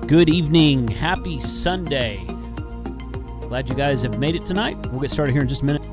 Good evening. Happy Sunday. Glad you guys have made it tonight. We'll get started here in just a minute.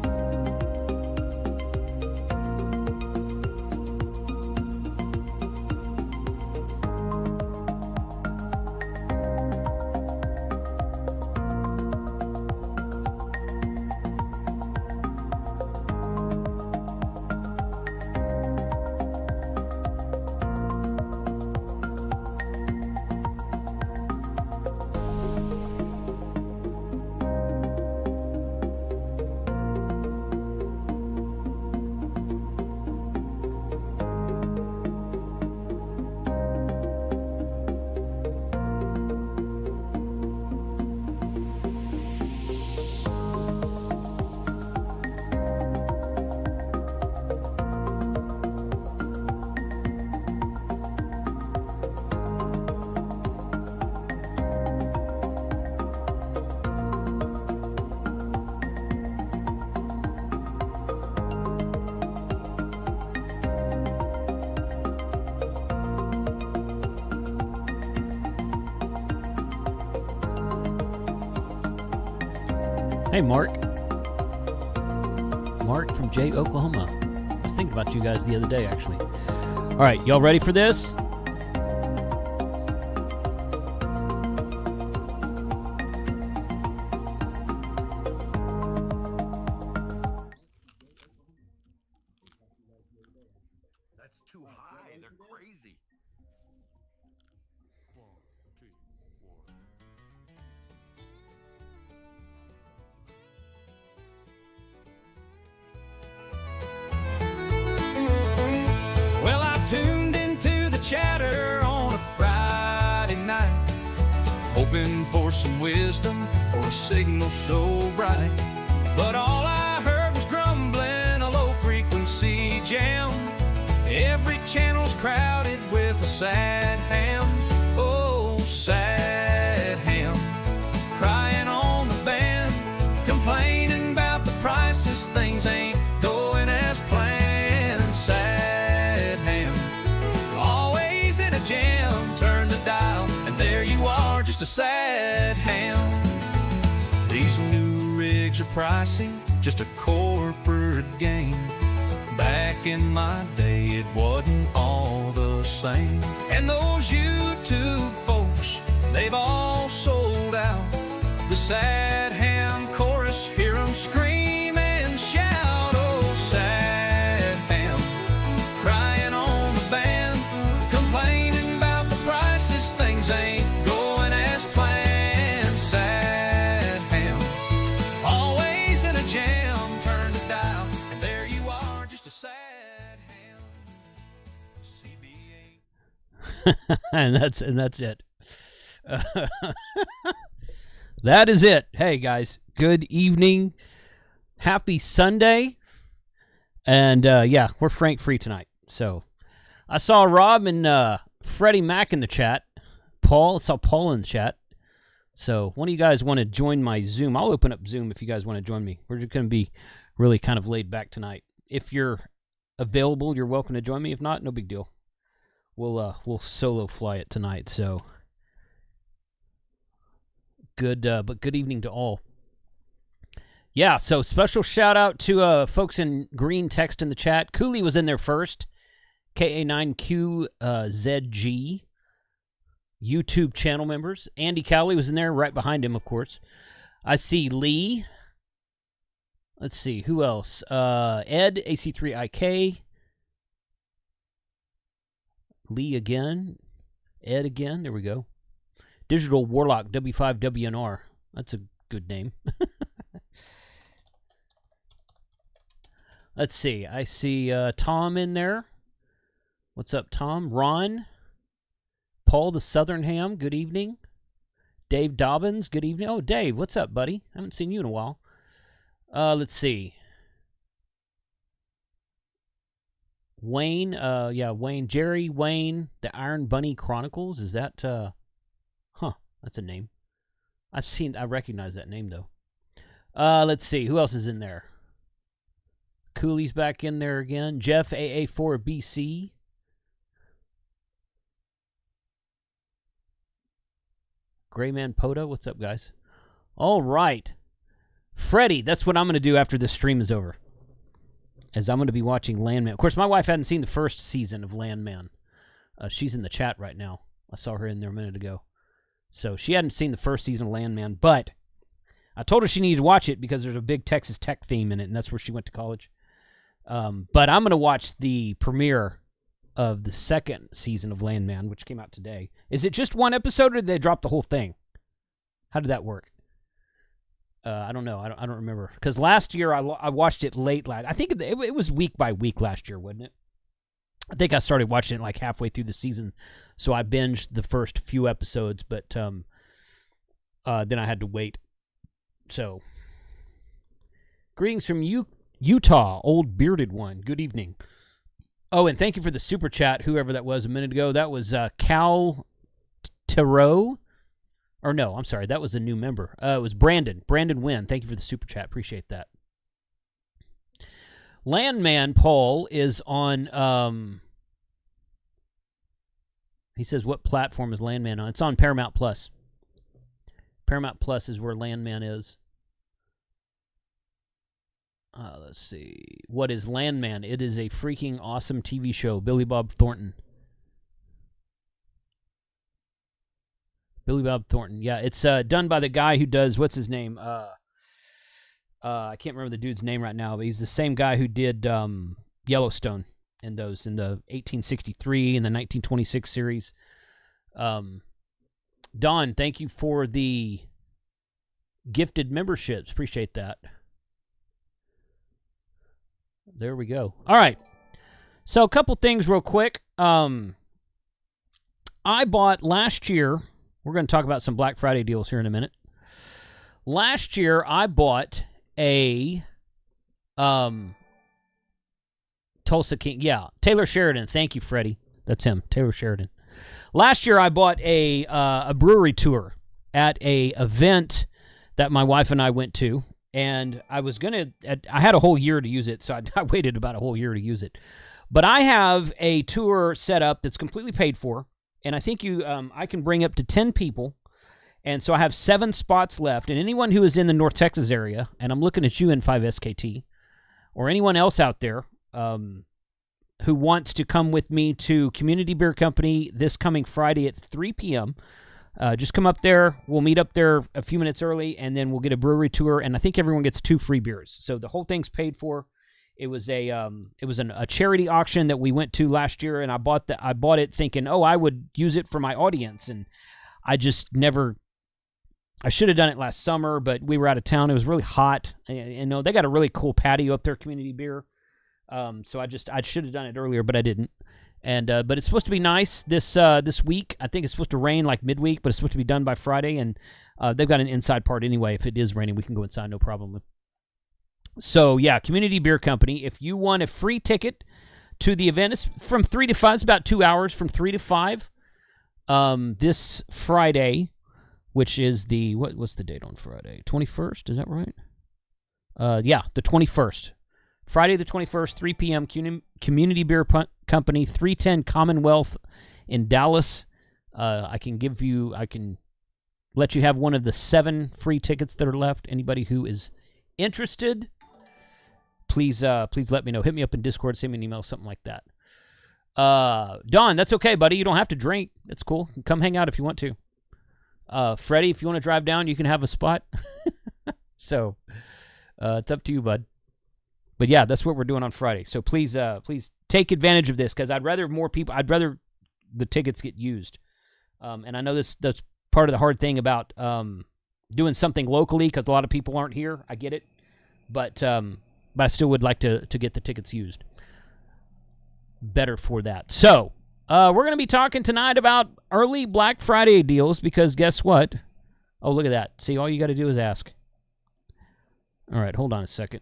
Hey, Mark. Mark from Jay, Oklahoma. I was thinking about you guys the other day, actually. All right, y'all ready for this? That's too high. They're crazy. Well, I tuned into the chatter on a Friday night, hoping for some wisdom or a signal so bright. But all I heard was grumbling, a low-frequency jam. Every channel's crowded with a sad ham. Oh, sad ham. Crying on the band, complaining about the prices, things ain't going as planned. Sad ham, always in a jam. Turn the dial, and there you are, just a sad ham. These new rigs are pricey, just a corporate gain. Back in my day, it wasn't all the same. And those YouTube folks, they've all sold out. The sad ham chorus, hear them scream and shout. Oh, sad ham, crying on the band, complaining about the prices, things ain't going as planned. Sad ham, always in a jam. Turn the dial, and there you are, just a sad ham. CB8. and that's it. That is it. Hey, guys. Good evening. Happy Sunday. And, yeah, we're Frank free tonight. So, I saw Rob and Freddie Mac in the chat. I saw Paul in the chat. So, one of you guys want to join my Zoom? I'll open up Zoom if you guys want to join me. We're just going to be really kind of laid back tonight. If you're available, you're welcome to join me. If not, no big deal. We'll solo fly it tonight. So, but good evening to all. Yeah, so special shout out to folks in green text in the chat. Cooley was in there first. KA9QZG. YouTube channel members. Andy Cowley was in there right behind him, of course. I see Lee. Let's see, who else? Ed, AC3IK. Lee again. Ed again. There we go. Digital Warlock, W5WNR. That's a good name. Let's see. I see Tom in there. What's up, Tom? Ron. Paul the Southern Ham, good evening. Dave Dobbins, good evening. Oh, Dave, what's up, buddy? I haven't seen you in a while. Let's see. Wayne, Wayne. Jerry, Wayne, the Iron Bunny Chronicles. Is that, that's a name. I recognize that name, though. Let's see. Who else is in there? Cooley's back in there again. Jeff, AA4BC. Grayman Poda, what's up, guys? All right. Freddie, that's what I'm going to do after this stream is over. As I'm going to be watching Landman. Of course, my wife hadn't seen the first season of Landman. She's in the chat right now. I saw her in there a minute ago. So she hadn't seen the first season of Landman, but I told her she needed to watch it because there's a big Texas Tech theme in it, and that's where she went to college. But I'm going to watch the premiere of the second season of Landman, which came out today. Is it just one episode, or did they drop the whole thing? How did that work? I don't know. I don't remember. Because last year I watched it late. I think it was week by week last year, wasn't it? I think I started watching it like halfway through the season, so I binged the first few episodes, but then I had to wait. So, greetings from Utah, old bearded one. Good evening. Oh, and thank you for the super chat, whoever that was a minute ago. That was Cal Tarot. Or no, I'm sorry, that was a new member. It was Brandon. Brandon Wynn. Thank you for the super chat. Appreciate that. Landman Paul is on, he says, what platform is Landman on? It's on Paramount Plus. Paramount Plus is where Landman is. Let's see. What is Landman? It is a freaking awesome TV show. Billy Bob Thornton. Billy Bob Thornton. Yeah, it's done by the guy who does, what's his name? I can't remember the dude's name right now, but he's the same guy who did Yellowstone in the 1863 and the 1926 series. Don, thank you for the gifted memberships. Appreciate that. There we go. All right. So a couple things real quick. I bought last year, we're going to talk about some Black Friday deals here in a minute. Last year, I bought a Tulsa King. Yeah, Taylor Sheridan. Thank you, Freddie. That's him, Taylor Sheridan. Last year, I bought a brewery tour at a event that my wife and I went to, and I had a whole year to use it, so I waited about a whole year to use it. But I have a tour set up that's completely paid for, and I think I can bring up to 10 people. And so I have 7 spots left, and anyone who is in the North Texas area, and I'm looking at you, N5SKT, or anyone else out there who wants to come with me to Community Beer Company this coming Friday at 3 p.m., just come up there. We'll meet up there a few minutes early, and then we'll get a brewery tour, and I think everyone gets 2 free beers. So the whole thing's paid for. It was a charity auction that we went to last year, and I bought it thinking, I would use it for my audience, and I just never. I should have done it last summer, but we were out of town. It was really hot. They got a really cool patio up there, Community Beer. So I should have done it earlier, but I didn't. And but it's supposed to be nice this week. I think it's supposed to rain like midweek, but it's supposed to be done by Friday. And they've got an inside part anyway. If it is raining, we can go inside, no problem. So yeah, Community Beer Company. If you want a free ticket to the event, it's from 3 to 5. It's about 2 hours from 3 to 5. This Friday. Which is what's the date on Friday? 21st, is that right? Yeah, the 21st. Friday the 21st, 3 p.m., Community Beer Company, 310 Commonwealth in Dallas. I can let you have one of the 7 free tickets that are left. Anybody who is interested, please let me know. Hit me up in Discord, send me an email, something like that. Don, that's okay, buddy. You don't have to drink. That's cool. Come hang out if you want to. Freddie, if you want to drive down, you can have a spot. So, it's up to you, bud. But yeah, that's what we're doing on Friday. So please take advantage of this, because I'd rather the tickets get used. And I know that's part of the hard thing about doing something locally, because a lot of people aren't here. I get it, but I still would like to get the tickets used. Better for that. So. We're going to be talking tonight about early Black Friday deals, because guess what? Oh, look at that. See, all you got to do is ask. All right, hold on a second.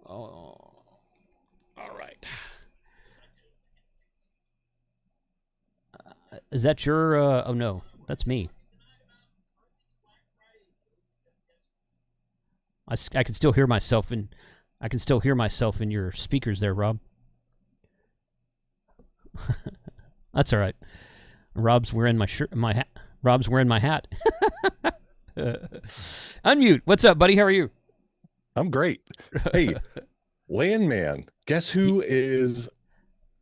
Oh, all right. Is that your... oh, no, that's me. I can still hear myself in... I can still hear myself in your speakers there, Rob. That's all right. Rob's wearing my shirt, my hat. Rob's wearing my hat. Unmute. What's up, buddy? How are you? I'm great. Hey, Landman, guess who is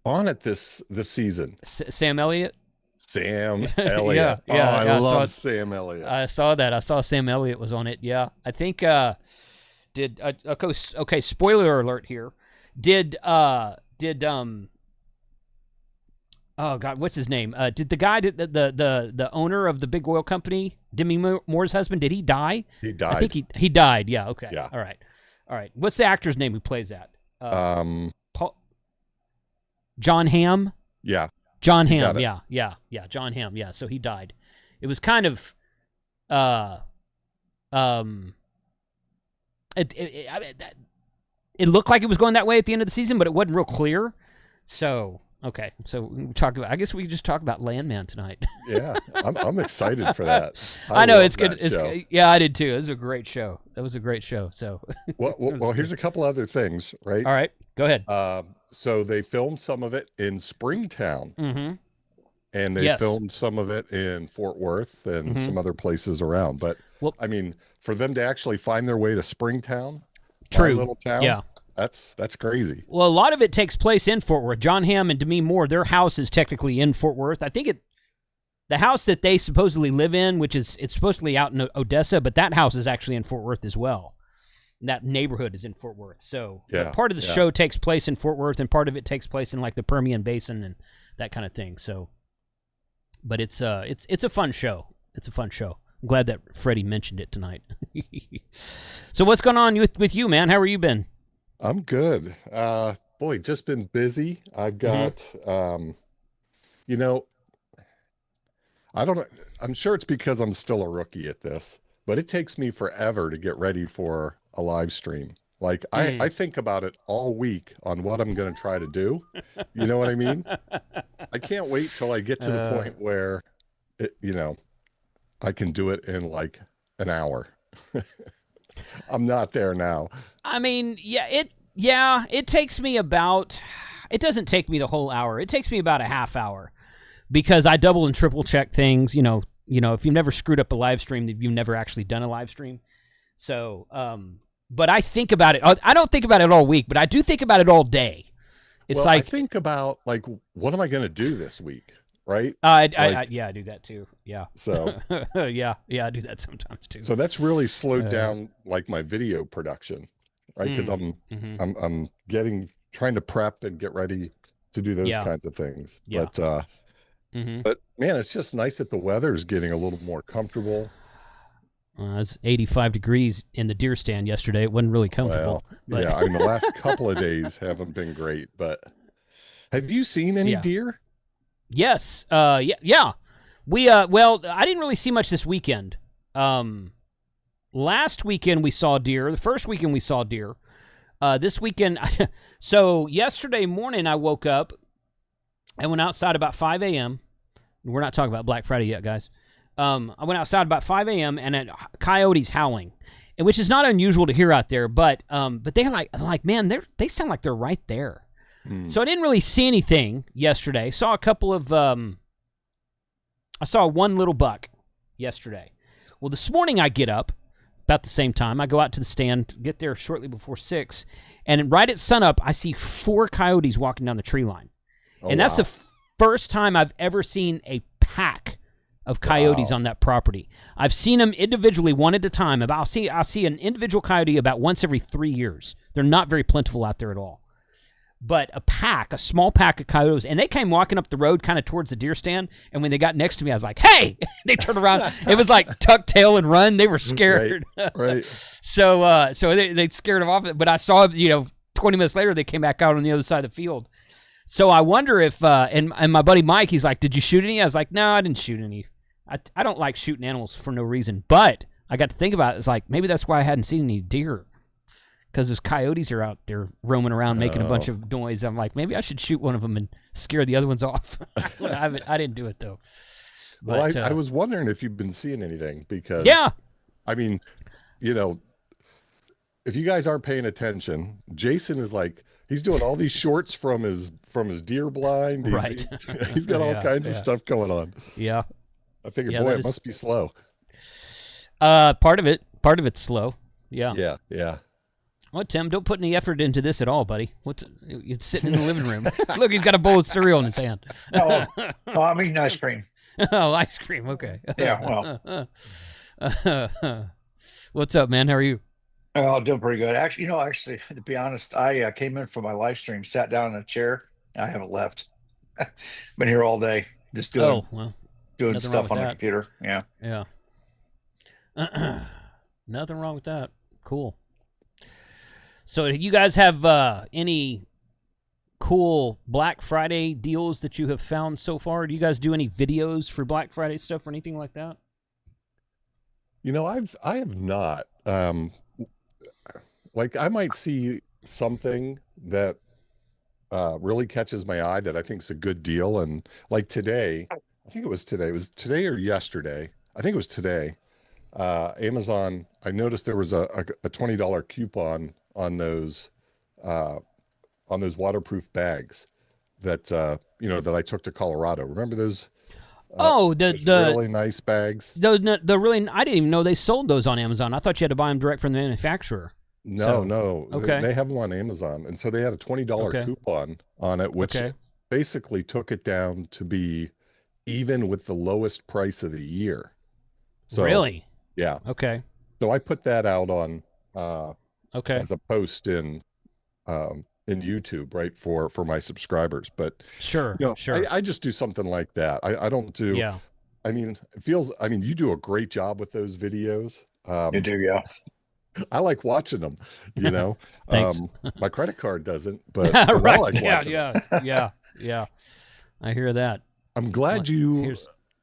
on it this season? Sam Elliott? Sam Elliott. I love Sam Elliott. I saw that. I saw Sam Elliott was on it. Yeah. I think okay, spoiler alert here. Oh God, what's his name? Did the guy, the owner of the big oil company, Demi Moore's husband, did he die? He died. I think he died. Yeah. Okay. Yeah. All right. What's the actor's name who plays that? John Hamm. Yeah. John Hamm. Yeah. John Hamm. Yeah. So he died. It was kind of, it looked like it was going that way at the end of the season, but it wasn't real clear. So. Okay, so we talk about. I guess we just talk about Landman tonight. Yeah, I'm excited for that. I know it's good. Yeah, I did too. It was a great show. That was a great show. So, well, here's a couple other things, right? All right, go ahead. So they filmed some of it in Springtown, and they filmed some of it in Fort Worth and some other places around. But I mean, for them to actually find their way to Springtown, my little town, yeah. That's crazy. Well, a lot of it takes place in Fort Worth. John Hamm and Demi Moore, their house is technically in Fort Worth. I think the house that they supposedly live in, it's supposedly out in Odessa, but that house is actually in Fort Worth as well. And that neighborhood is in Fort Worth. So part of the show takes place in Fort Worth, and part of it takes place in like the Permian Basin and that kind of thing. So, but it's a fun show. It's a fun show. I'm glad that Freddie mentioned it tonight. So what's going on with you, man? How are you been? I'm good. Boy, just been busy. I've got, I don't know. I'm sure it's because I'm still a rookie at this, but it takes me forever to get ready for a live stream. Like I think about it all week on what I'm going to try to do. You know what I mean? I can't wait till I get to the point where, I can do it in like an hour. I'm not there now. I mean, it takes me about, it doesn't take me the whole hour. It takes me about a half hour because I double and triple check things. If you've never screwed up a live stream, you've never actually done a live stream. So, but I think about it. I don't think about it all week, but I do think about it all day. I think about like, what am I going to do this week? Right? I do that too. Yeah. So yeah, I do that sometimes too. So that's really slowed down like my video production, right? Because I'm trying to prep and get ready to do those kinds of things. Yeah. But man, it's just nice that the weather is getting a little more comfortable. It's 85 degrees in the deer stand yesterday. It wasn't really comfortable. Well, yeah, I mean the last couple of days haven't been great, but have you seen any deer? Yes. Yeah. We well, I didn't really see much this weekend. Last weekend we saw deer. The first weekend we saw deer. This weekend, so yesterday morning I woke up and went outside about 5 a.m. We're not talking about Black Friday yet, guys. I went outside about 5 a.m. and coyotes howling, which is not unusual to hear out there. But they're like man, they sound like they're right there. So I didn't really see anything yesterday. Saw a couple of, I saw one little buck yesterday. Well, this morning I get up about the same time. I go out to the stand, get there shortly before 6, and right at sunup, I see 4 coyotes walking down the tree line. And that's the first time I've ever seen a pack of coyotes on that property. I've seen them individually one at a time. I'll see an individual coyote about once every 3 years. They're not very plentiful out there at all. But a small pack of coyotes, and they came walking up the road kind of towards the deer stand, and when they got next to me, I was like, hey! They turned around. It was like tuck tail and run. They were scared. Right. So they scared them off. But I saw, 20 minutes later, they came back out on the other side of the field. So I wonder if, and my buddy Mike, he's like, did you shoot any? I was like, no, I didn't shoot any. I don't like shooting animals for no reason. But I got to think about it. It's like, maybe that's why I hadn't seen any deer. Because those coyotes are out there roaming around making a bunch of noise. I'm like, maybe I should shoot one of them and scare the other ones off. I didn't do it, though. But, I was wondering if you've been seeing anything because, I mean, if you guys aren't paying attention, Jason is like, he's doing all these shorts from his deer blind. Right. He's got all kinds of yeah. stuff going on. Yeah. I figured, Yeah, boy, that it is- must be slow. Part of it's slow. Yeah. Yeah, yeah. Well, Tim, don't put any effort into this at all, buddy. You're sitting in the living room. Look, he's got a bowl of cereal in his hand. Oh, I'm eating ice cream. Oh, ice cream. Okay. Yeah, well. What's up, man? How are you? Oh, doing pretty good. Actually, to be honest, I came in for my live stream, sat down in a chair. I haven't left. Been here all day, just doing nothing wrong stuff with on the that. computer. Yeah. Yeah. Nothing wrong with that. Cool. So, you guys have any cool Black Friday deals that you have found so far? Do you guys do any videos for Black Friday stuff or anything like that? I have not. Like I might see something that really catches my eye that I think is a good deal. And like today, I think it was today. It was today or yesterday. I think it was today. Amazon, I noticed there was a $20 coupon on those waterproof bags that that I took to Colorado. Remember those? Those really nice bags. I didn't even know they sold those on Amazon. I thought you had to buy them direct from the manufacturer. No. Okay. They have them on Amazon, and so they had a $20 coupon on it, which basically took it down to be even with the lowest price of the year. So really? Yeah. Okay. So I put that out on as a post in YouTube, right, for my subscribers. But sure. I just do something like that. I don't do. Yeah. I mean, you do a great job with those videos. You do, yeah. I like watching them. Thanks. My credit card doesn't, but I right. like watching them. Yeah. I hear that. I'm glad you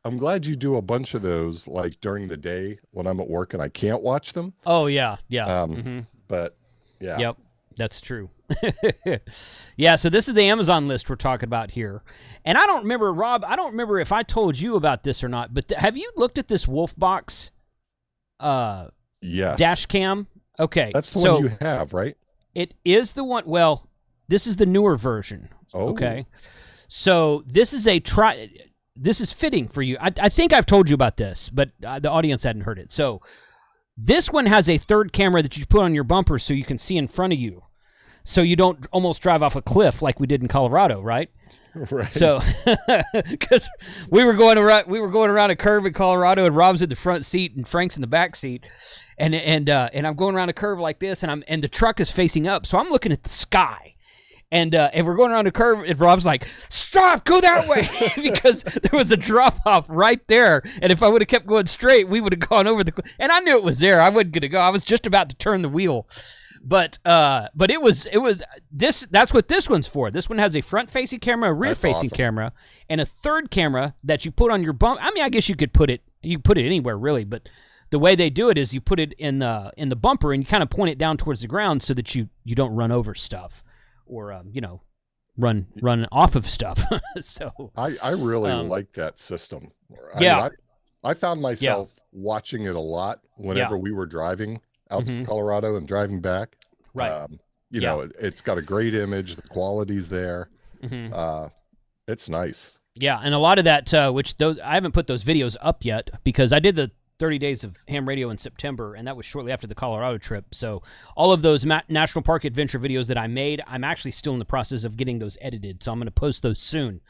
do a bunch of those like during the day when I'm at work and I can't watch them. Oh yeah. But yeah. Yep, that's true. Yeah, so this is the Amazon list we're talking about here. And I don't remember, Rob, if I told you about this or not, but have you looked at this Wolfbox yes. dash cam? Okay. That's the one you have, right? It is the one, well, this is the newer version. Oh. Okay. So this is this is fitting for you. I think I've told you about this, but the audience hadn't heard it. So this one has a third camera that you put on your bumper so you can see in front of you, so you don't almost drive off a cliff like we did in Colorado, right? Right. So, because we were going around a curve in Colorado, and Rob's in the front seat and Frank's in the back seat, and I'm going around a curve like this, and the truck is facing up, so I'm looking at the sky. And we're going around a curve, and Rob's like, "Stop! Go that way!" because there was a drop off right there. And if I would have kept going straight, we would have gone over the. And I knew it was there. I wasn't gonna go. I was just about to turn the wheel, but it was this. That's what this one's for. This one has a front facing camera, a rear facing camera, and a third camera that you put on your bump. I mean, I guess you could put it anywhere really, but the way they do it is you put it in the bumper and you kind of point it down towards the ground so that you don't run over stuff. Or run off of stuff. So I really like that system. I found myself watching it a lot whenever we were driving out to Colorado and driving back. Right. It's got a great image. The quality's there. It's nice. Yeah, and a lot of that, I haven't put those videos up yet because I did the 30 Days of Ham Radio in September, and that was shortly after the Colorado trip. So all of those National Park Adventure videos that I made, I'm actually still in the process of getting those edited, so I'm going to post those soon.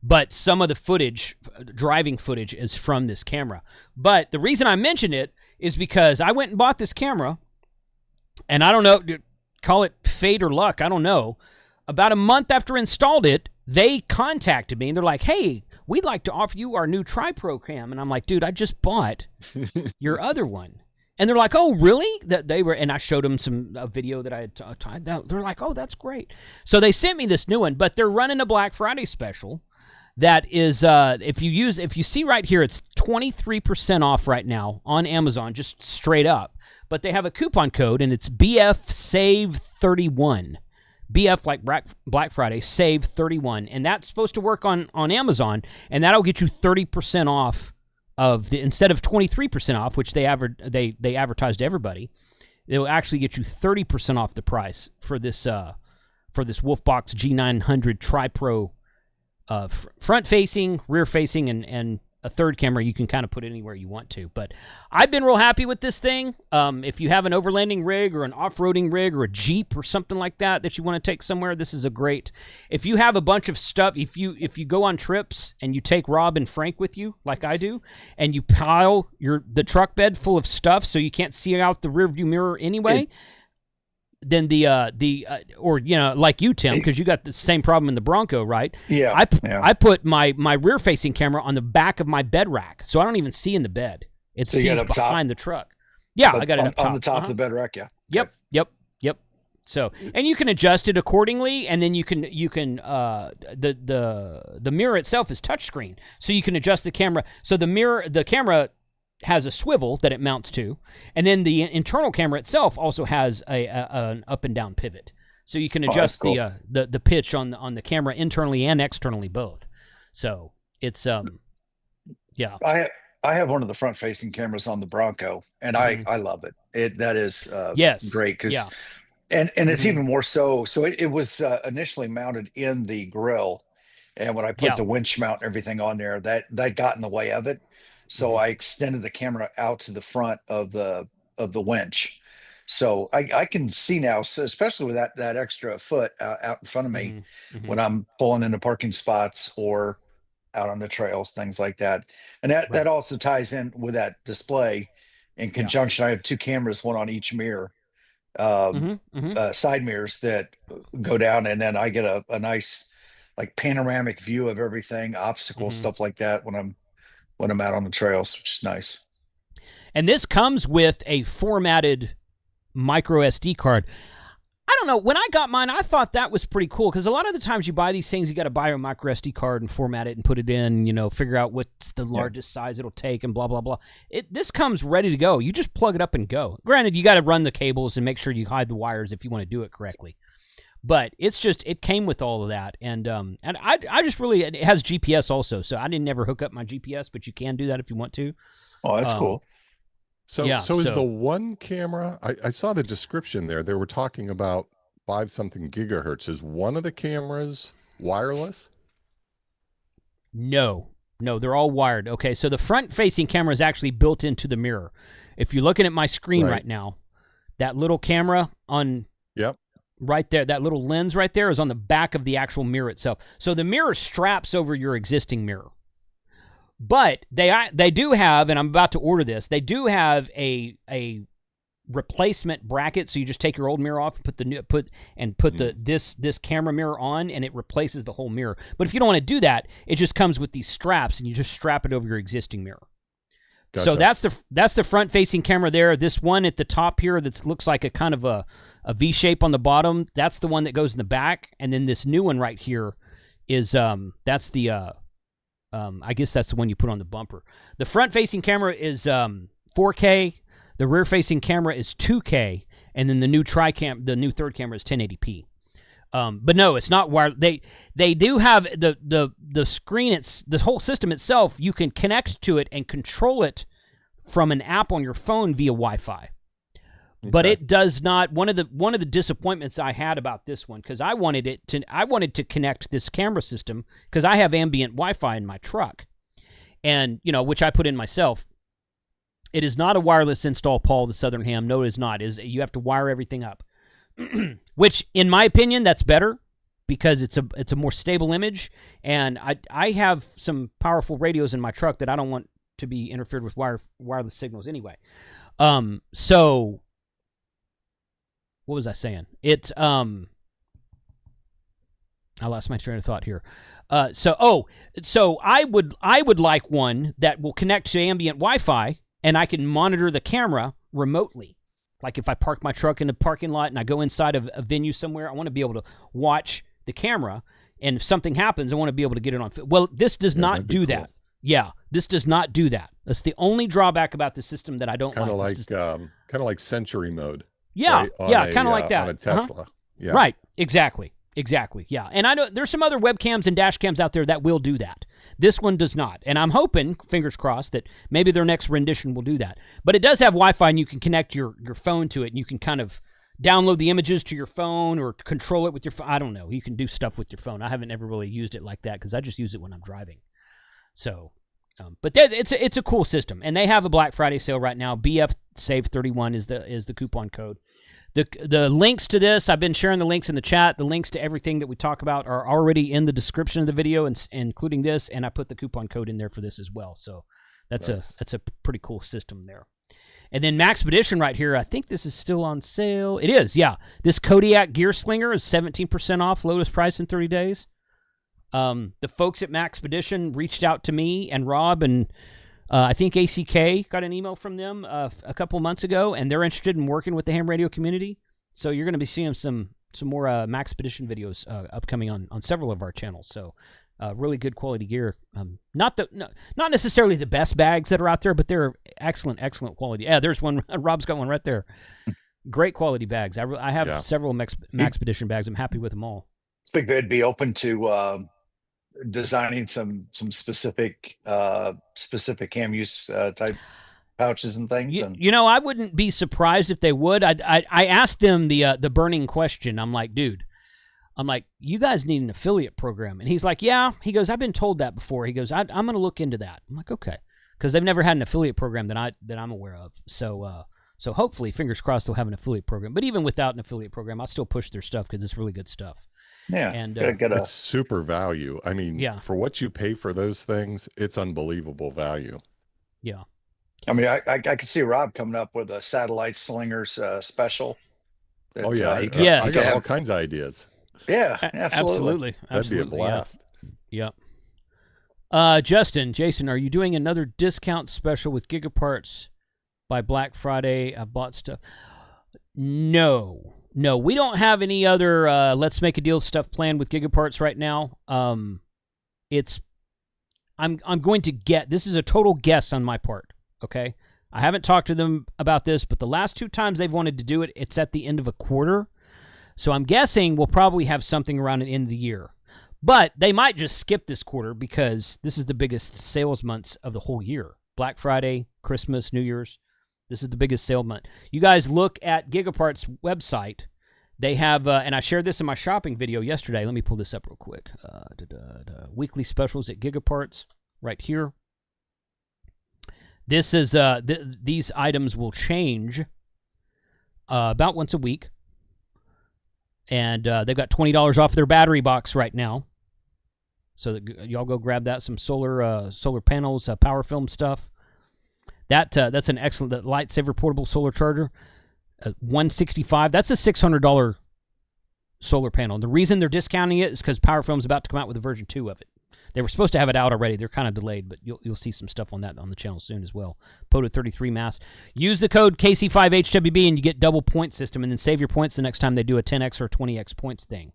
But some of the footage, driving footage, is from this camera. But the reason I mention it is because I went and bought this camera, and I don't know, call it fate or luck, I don't know. About a month after I installed it, they contacted me, and they're like, "Hey, we'd like to offer you our new Tri-Pro cam." And I'm like, "Dude, I just bought your other one." And they're like, "Oh, really?" And I showed them some video that I had tied down. They're like, "Oh, that's great." So they sent me this new one, but they're running a Black Friday special. That is, if you see right here, it's 23% off right now on Amazon, just straight up. But they have a coupon code, and it's BF Save 31. BF like Black Friday, Save 31, and that's supposed to work on Amazon, and that'll get you 30% off instead of 23% off, which they advertised to everybody. it will actually get you 30% off the price for this Wolfbox G900 Tri-Pro front-facing, rear-facing, and a third camera. You can kind of put it anywhere you want to. But I've been real happy with this thing. If you have an overlanding rig or an off-roading rig or a Jeep or something like that you want to take somewhere, this is a great. If you have a bunch of stuff, if you go on trips and you take Rob and Frank with you, like I do, and you pile the truck bed full of stuff so you can't see out the rearview mirror anyway. Then or like you, Tim, because you got the same problem in the Bronco, right? Yeah. I put my rear facing camera on the back of my bed rack, so I don't even see in the bed. It sees behind the truck. Yeah, I got it up top. On the top of the bed rack. Yeah. Yep. So, and you can adjust it accordingly, and then you can the mirror itself is touchscreen, so you can adjust the camera. So the camera has a swivel that it mounts to, and then the internal camera itself also has an up and down pivot, so you can adjust the pitch on the camera internally and externally both. So it's yeah. I have one of the front facing cameras on the Bronco, and I love it. That is great because and it's even more so. So it was initially mounted in the grill, and when I put the winch mount and everything on there, that got in the way of it. So I extended the camera out to the front of the winch, so I can see now, so especially with that extra foot out in front of me when I'm pulling into parking spots or out on the trails, things like that. And that also ties in with that display in conjunction. I have two cameras, one on each mirror, side mirrors that go down, and then I get a nice like panoramic view of everything, obstacles, stuff like that when I'm out on the trails, which is nice. And this comes with a formatted micro SD card. I don't know. When I got mine, I thought that was pretty cool because a lot of the times you buy these things, you got to buy a micro SD card and format it and put it in, figure out what's the largest size it'll take and blah, blah, blah. This comes ready to go. You just plug it up and go. Granted, you got to run the cables and make sure you hide the wires if you want to do it correctly. But it came with all of that, and I just really, it has GPS also, so I didn't never hook up my GPS, but you can do that if you want to. Oh, that's cool. So is the one camera? I saw the description there. They were talking about 5-something gigahertz. Is one of the cameras wireless? No, they're all wired. Okay, so the front-facing camera is actually built into the mirror. If you're looking at my screen right now, that little camera on. Yep. Right there, that little lens right there is on the back of the actual mirror itself. So the mirror straps over your existing mirror. But they do have, and I'm about to order this, they do have a replacement bracket. So you just take your old mirror off and put this camera mirror on, and it replaces the whole mirror. But if you don't want to do that, it just comes with these straps, and you just strap it over your existing mirror. Gotcha. So that's the front facing camera there. This one at the top here that looks like a kind of a V shape on the bottom, that's the one that goes in the back. And then this new one right here is that's the I guess that's the one you put on the bumper. The front facing camera is 4K, the rear facing camera is 2K, and then the new third camera is 1080p. But no, it's not wired. They do have the screen. The whole system itself. You can connect to it and control it from an app on your phone via Wi-Fi. Okay. But it does not. One of the disappointments I had about this one, because I wanted to connect this camera system because I have ambient Wi-Fi in my truck, and which I put in myself. It is not a wireless install, Paul, the Southern Ham. No, it is not. You have to wire everything up. Which, in my opinion, that's better because it's a more stable image, and I have some powerful radios in my truck that I don't want to be interfered with wireless signals anyway. So what was I saying? I lost my train of thought here. So I would like one that will connect to ambient Wi-Fi, and I can monitor the camera remotely. Like if I park my truck in a parking lot and I go inside of a venue somewhere, I want to be able to watch the camera. And if something happens, I want to be able to get it on. Well, this does not do that. Yeah, this does not do that. That's the only drawback about the system that I don't like. Kind of like Sentry mode. Yeah, right? Yeah, kind of like that. On a Tesla. Yeah. Right, exactly. Yeah, and I know there's some other webcams and dash cams out there that will do that. This one does not. And I'm hoping, fingers crossed, that maybe their next rendition will do that. But it does have Wi-Fi, and you can connect your phone to it, and you can kind of download the images to your phone or control it with your phone. I don't know. You can do stuff with your phone. I haven't ever really used it like that because I just use it when I'm driving. So, but it's a cool system. And they have a Black Friday sale right now. BF Save 31 is the coupon code. The links to this, I've been sharing the links in the chat. The links to everything that we talk about are already in the description of the video, including this, and I put the coupon code in there for this as well. So that's a pretty cool system there. And then Maxpedition right here, I think this is still on sale. It is, yeah. This Kodiak Gear Slinger is 17% off, lowest price in 30 days. The folks at Maxpedition reached out to me and Rob, and I think ACK got an email from them a couple months ago, and they're interested in working with the ham radio community. So you're going to be seeing some more Maxpedition videos upcoming on several of our channels. So really good quality gear. Not necessarily the best bags that are out there, but they're excellent quality. Yeah, there's one. Rob's got one right there. Great quality bags. I have several Maxpedition bags. I'm happy with them all. I think they'd be open to designing some specific ham use type pouches and things. I wouldn't be surprised if they would. I asked them the burning question. I'm like, dude, you guys need an affiliate program. And he's like, yeah. He goes, I've been told that before. He goes, I'm going to look into that. I'm like, okay. Because they've never had an affiliate program that I'm aware of. So hopefully, fingers crossed, they'll have an affiliate program. But even without an affiliate program, I'll still push their stuff because it's really good stuff. Yeah. And it's super value. I mean, for what you pay for those things, it's unbelievable value. Yeah. I mean, I could see Rob coming up with a satellite slingers special. Oh, yeah. I got all kinds of ideas. Yeah, absolutely. That'd be a blast. Yeah. Jason, are you doing another discount special with Gigaparts by Black Friday? I bought stuff. No, we don't have any other let's make a deal stuff planned with Gigaparts right now. I'm going to get, this is a total guess on my part, okay? I haven't talked to them about this, but the last 2 times they've wanted to do it, it's at the end of a quarter. So I'm guessing we'll probably have something around the end of the year. But they might just skip this quarter because this is the biggest sales months of the whole year. Black Friday, Christmas, New Year's. This is the biggest sale month. You guys look at Gigaparts' website. They have, and I shared this in my shopping video yesterday. Let me pull this up real quick. Weekly specials at Gigaparts right here. This is these items will change about once a week. And they've got $20 off their battery box right now. So y'all go grab that. Some solar panels, power film stuff. That's an excellent lightsaber portable solar charger. $165. That's a $600 solar panel. The reason they're discounting it is because Power Film's about to come out with a version 2 of it. They were supposed to have it out already. They're kind of delayed, but you'll see some stuff on that on the channel soon as well. POTA 33 mass. Use the code KC5HWB and you get double point system, and then save your points the next time they do a 10x or 20x points thing.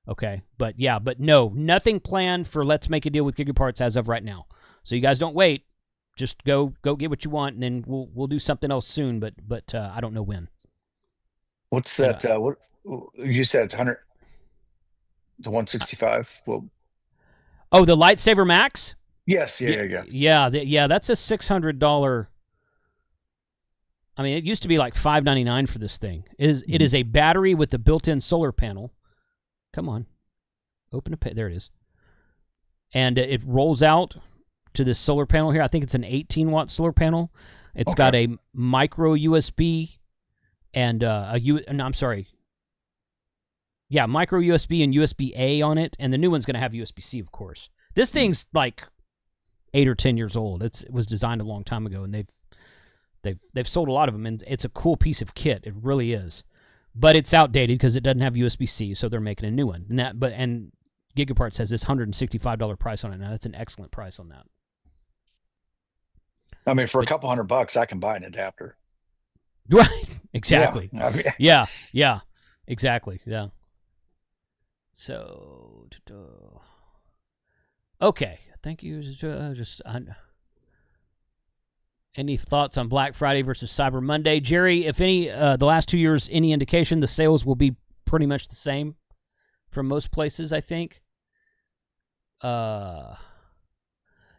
Okay, but no, nothing planned for Let's Make a Deal with Gigaparts as of right now. So you guys don't wait. Just go get what you want, and then we'll do something else soon. But I don't know when. What's that? What you said? It's 100. The 165. Well. Oh, the Lightsaber Max? Yes, yeah. That's a $600. I mean, it used to be like $599 for this thing. It is a battery with the built-in solar panel. Come on, open a there it is, and it rolls out to this solar panel here. I think it's an 18-watt solar panel. It's got a micro USB and micro USB and USB-A on it, and the new one's going to have USB-C, of course. This thing's like 8 or 10 years old. It was designed a long time ago, and they've sold a lot of them, and it's a cool piece of kit. It really is. But it's outdated because it doesn't have USB-C, so they're making a new one. And Gigaparts has this $165 price on it now. That's an excellent price on that. I mean, for a couple $100, I can buy an adapter. Right. Exactly. Yeah. Yeah. Exactly. Yeah. So, okay. Thank you. Any thoughts on Black Friday versus Cyber Monday? Jerry, if any, the last 2 years, any indication, the sales will be pretty much the same from most places, I think.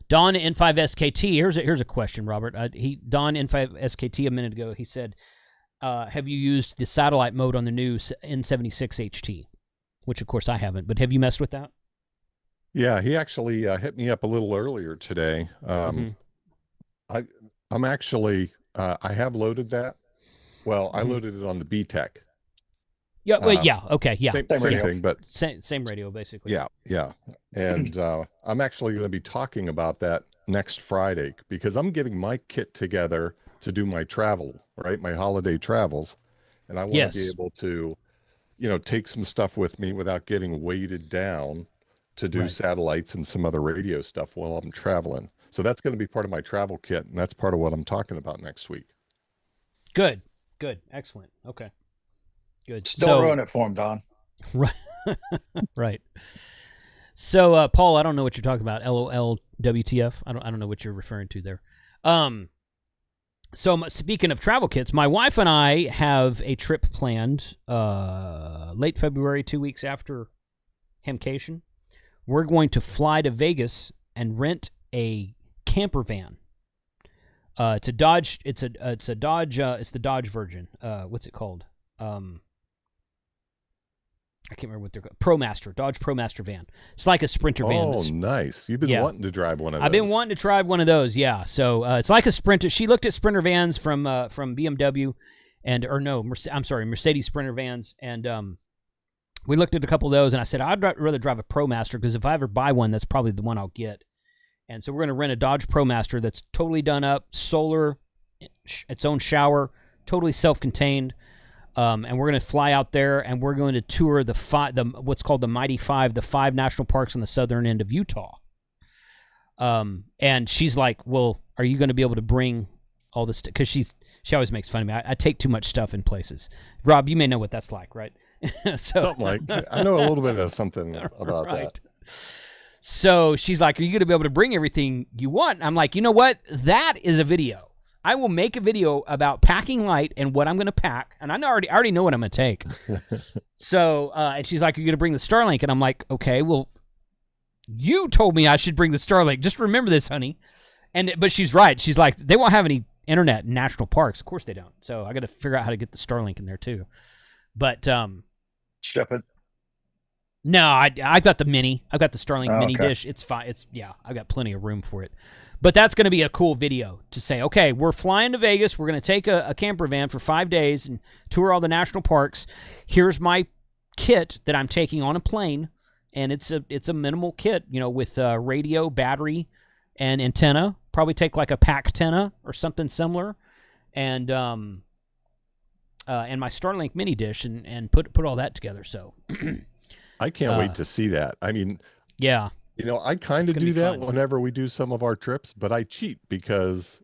Don N5SKT. Here's a question, Robert. Don N5SKT a minute ago. He said, "Have you used the satellite mode on the new N76 HT?" Which, of course, I haven't. But have you messed with that? Yeah, he actually hit me up a little earlier today. I'm actually I have loaded that. Well, I loaded it on the BTEC. Yeah. Well, yeah. Okay. Yeah. Same thing, but same radio basically. Yeah. And I'm actually going to be talking about that next Friday because I'm getting my kit together to do my travel, right? My holiday travels, and I want to be able to, take some stuff with me without getting weighted down to do satellites and some other radio stuff while I'm traveling. So that's going to be part of my travel kit, and that's part of what I'm talking about next week. Good. Excellent. Okay. Good. Don't ruin it for him, Don. Right. Right. So, Paul, I don't know what you're talking about. LOL WTF. I don't know what you're referring to there. So speaking of travel kits, my wife and I have a trip planned late February, 2 weeks after Hamcation. We're going to fly to Vegas and rent a camper van. It's a Dodge. It's a Dodge. It's the Dodge Virgin. What's it called? I can't remember what they're called. ProMaster, Dodge ProMaster van. It's like a Sprinter van. Oh, nice. You've been wanting to drive one of those. I've been wanting to try one of those, yeah. So it's like a Sprinter. She looked at Sprinter vans from BMW Mercedes Sprinter vans. And we looked at a couple of those, and I said, I'd rather drive a ProMaster because if I ever buy one, that's probably the one I'll get. And so we're going to rent a Dodge ProMaster that's totally done up, solar, its own shower, totally self-contained. And we're going to fly out there, and we're going to tour what's called the Mighty Five, the 5 national parks on the southern end of Utah. And she's like, "Well, are you going to be able to bring all this?" Because she always makes fun of me. I take too much stuff in places. Rob, you may know what that's like, right? Something like I know a little bit of something about that. So she's like, "Are you going to be able to bring everything you want?" I'm like, "You know what? That is a video. I will make a video about packing light and what I'm going to pack, and I already know what I'm going to take." So, and she's like, "Are you going to bring the Starlink?" And I'm like, "Okay, well, you told me I should bring the Starlink. Just remember this, honey." But she's right. She's like, "They won't have any internet in national parks." Of course they don't. So I got to figure out how to get the Starlink in there too. But ship it. No, I got the mini. I've got the Starlink mini dish. It's fine. I've got plenty of room for it. But that's going to be a cool video to say, okay, we're flying to Vegas. We're going to take a camper van for 5 days and tour all the national parks. Here's my kit that I'm taking on a plane, and it's a minimal kit, with radio, battery, and antenna. Probably take like a pack antenna or something similar, and my Starlink mini dish, and put all that together. So I can't wait to see that. I mean, yeah. I kind of do that whenever we do some of our trips, but I cheat because,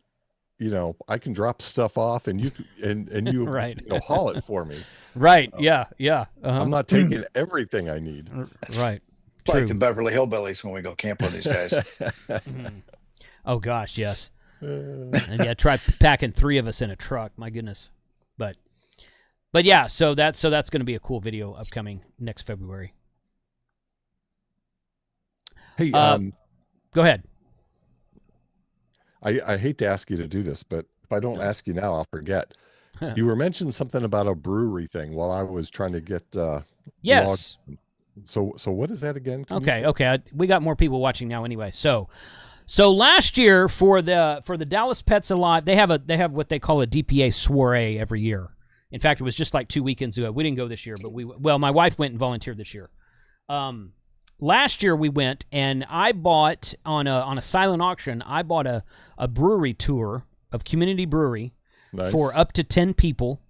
I can drop stuff off and you right. haul it for me. Right. So yeah. Uh-huh. I'm not taking everything I need. Right. True. Like the Beverly Hillbillies when we go camp with these guys. Oh gosh, yes. And try packing 3 of us in a truck. My goodness. But yeah, so that's going to be a cool video upcoming next February. Hey, go ahead. I hate to ask you to do this, but if I don't ask you now, I'll forget. You were mentioning something about a brewery thing while I was trying to get yes. So what is that again? Okay. We got more people watching now anyway. So last year for the Dallas Pets Alive, they have what they call a DPA soiree every year. In fact, it was just like 2 weekends ago. We didn't go this year, but my wife went and volunteered this year. Last year we went, and I bought on a silent auction. I bought a brewery tour of Community Brewery for up to 10 people,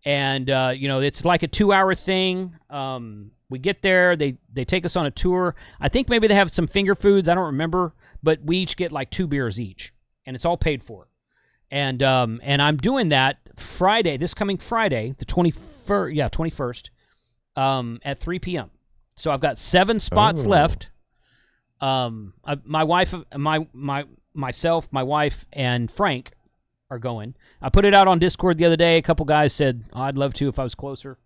and it's like a 2-hour thing. We get there, they take us on a tour. I think maybe they have some finger foods. I don't remember, but we each get like 2 beers each, and it's all paid for. And I'm doing that Friday, this coming Friday, the 21st, at 3 p.m. So I've got 7 spots left. My wife, myself, my wife, and Frank are going. I put it out on Discord the other day. A couple guys said, I'd love to if I was closer.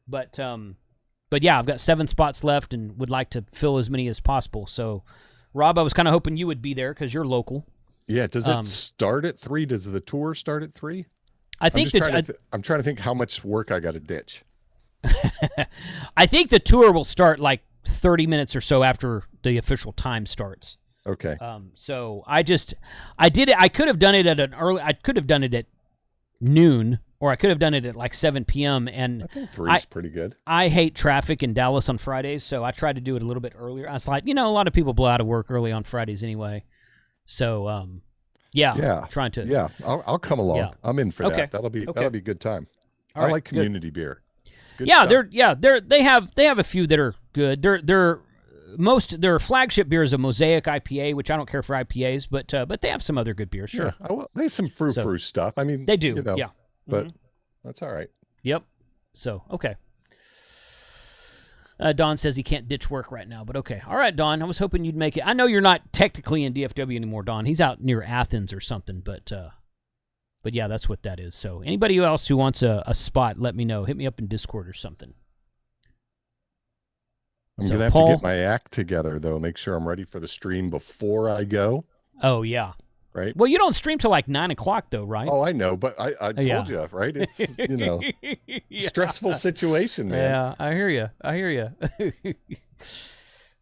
But yeah, I've got 7 spots left and would like to fill as many as possible. So Rob, I was kind of hoping you would be there because you're local. Yeah. Does it start at 3? Does the tour start at 3? I think I'm trying to think how much work I got to ditch. I think the tour will start like 30 minutes or so after the official time starts. Okay. So I did it. I could have done it I could have done it at noon, or I could have done it at like 7 p.m. And I think 3 is pretty good. I hate traffic in Dallas on Fridays, so I tried to do it a little bit earlier. I was like, a lot of people blow out of work early on Fridays anyway. So, trying to. Yeah, I'll come along. Yeah. I'm in for Okay. that. That'll be a good time. All I right, like community beer. It's good Yeah, stuff. they have a few that are good. Their flagship beer is a Mosaic IPA, which I don't care for IPAs, but they have some other good beers. Sure. Yeah, they have some frou-frou stuff. I mean, they do. Yeah. But that's all right. Yep. So, okay. Don says he can't ditch work right now, but okay. All right, Don. I was hoping you'd make it. I know you're not technically in DFW anymore, Don. He's out near Athens or something, but yeah, that's what that is. So anybody else who wants a spot, let me know. Hit me up in Discord or something. I'm going to have to get my act together, though. Make sure I'm ready for the stream before I go. Oh, yeah. Right? Well, you don't stream till like 9 o'clock, though, right? Oh, I know, but I told you, right? It's stressful situation, man. Yeah, I hear you.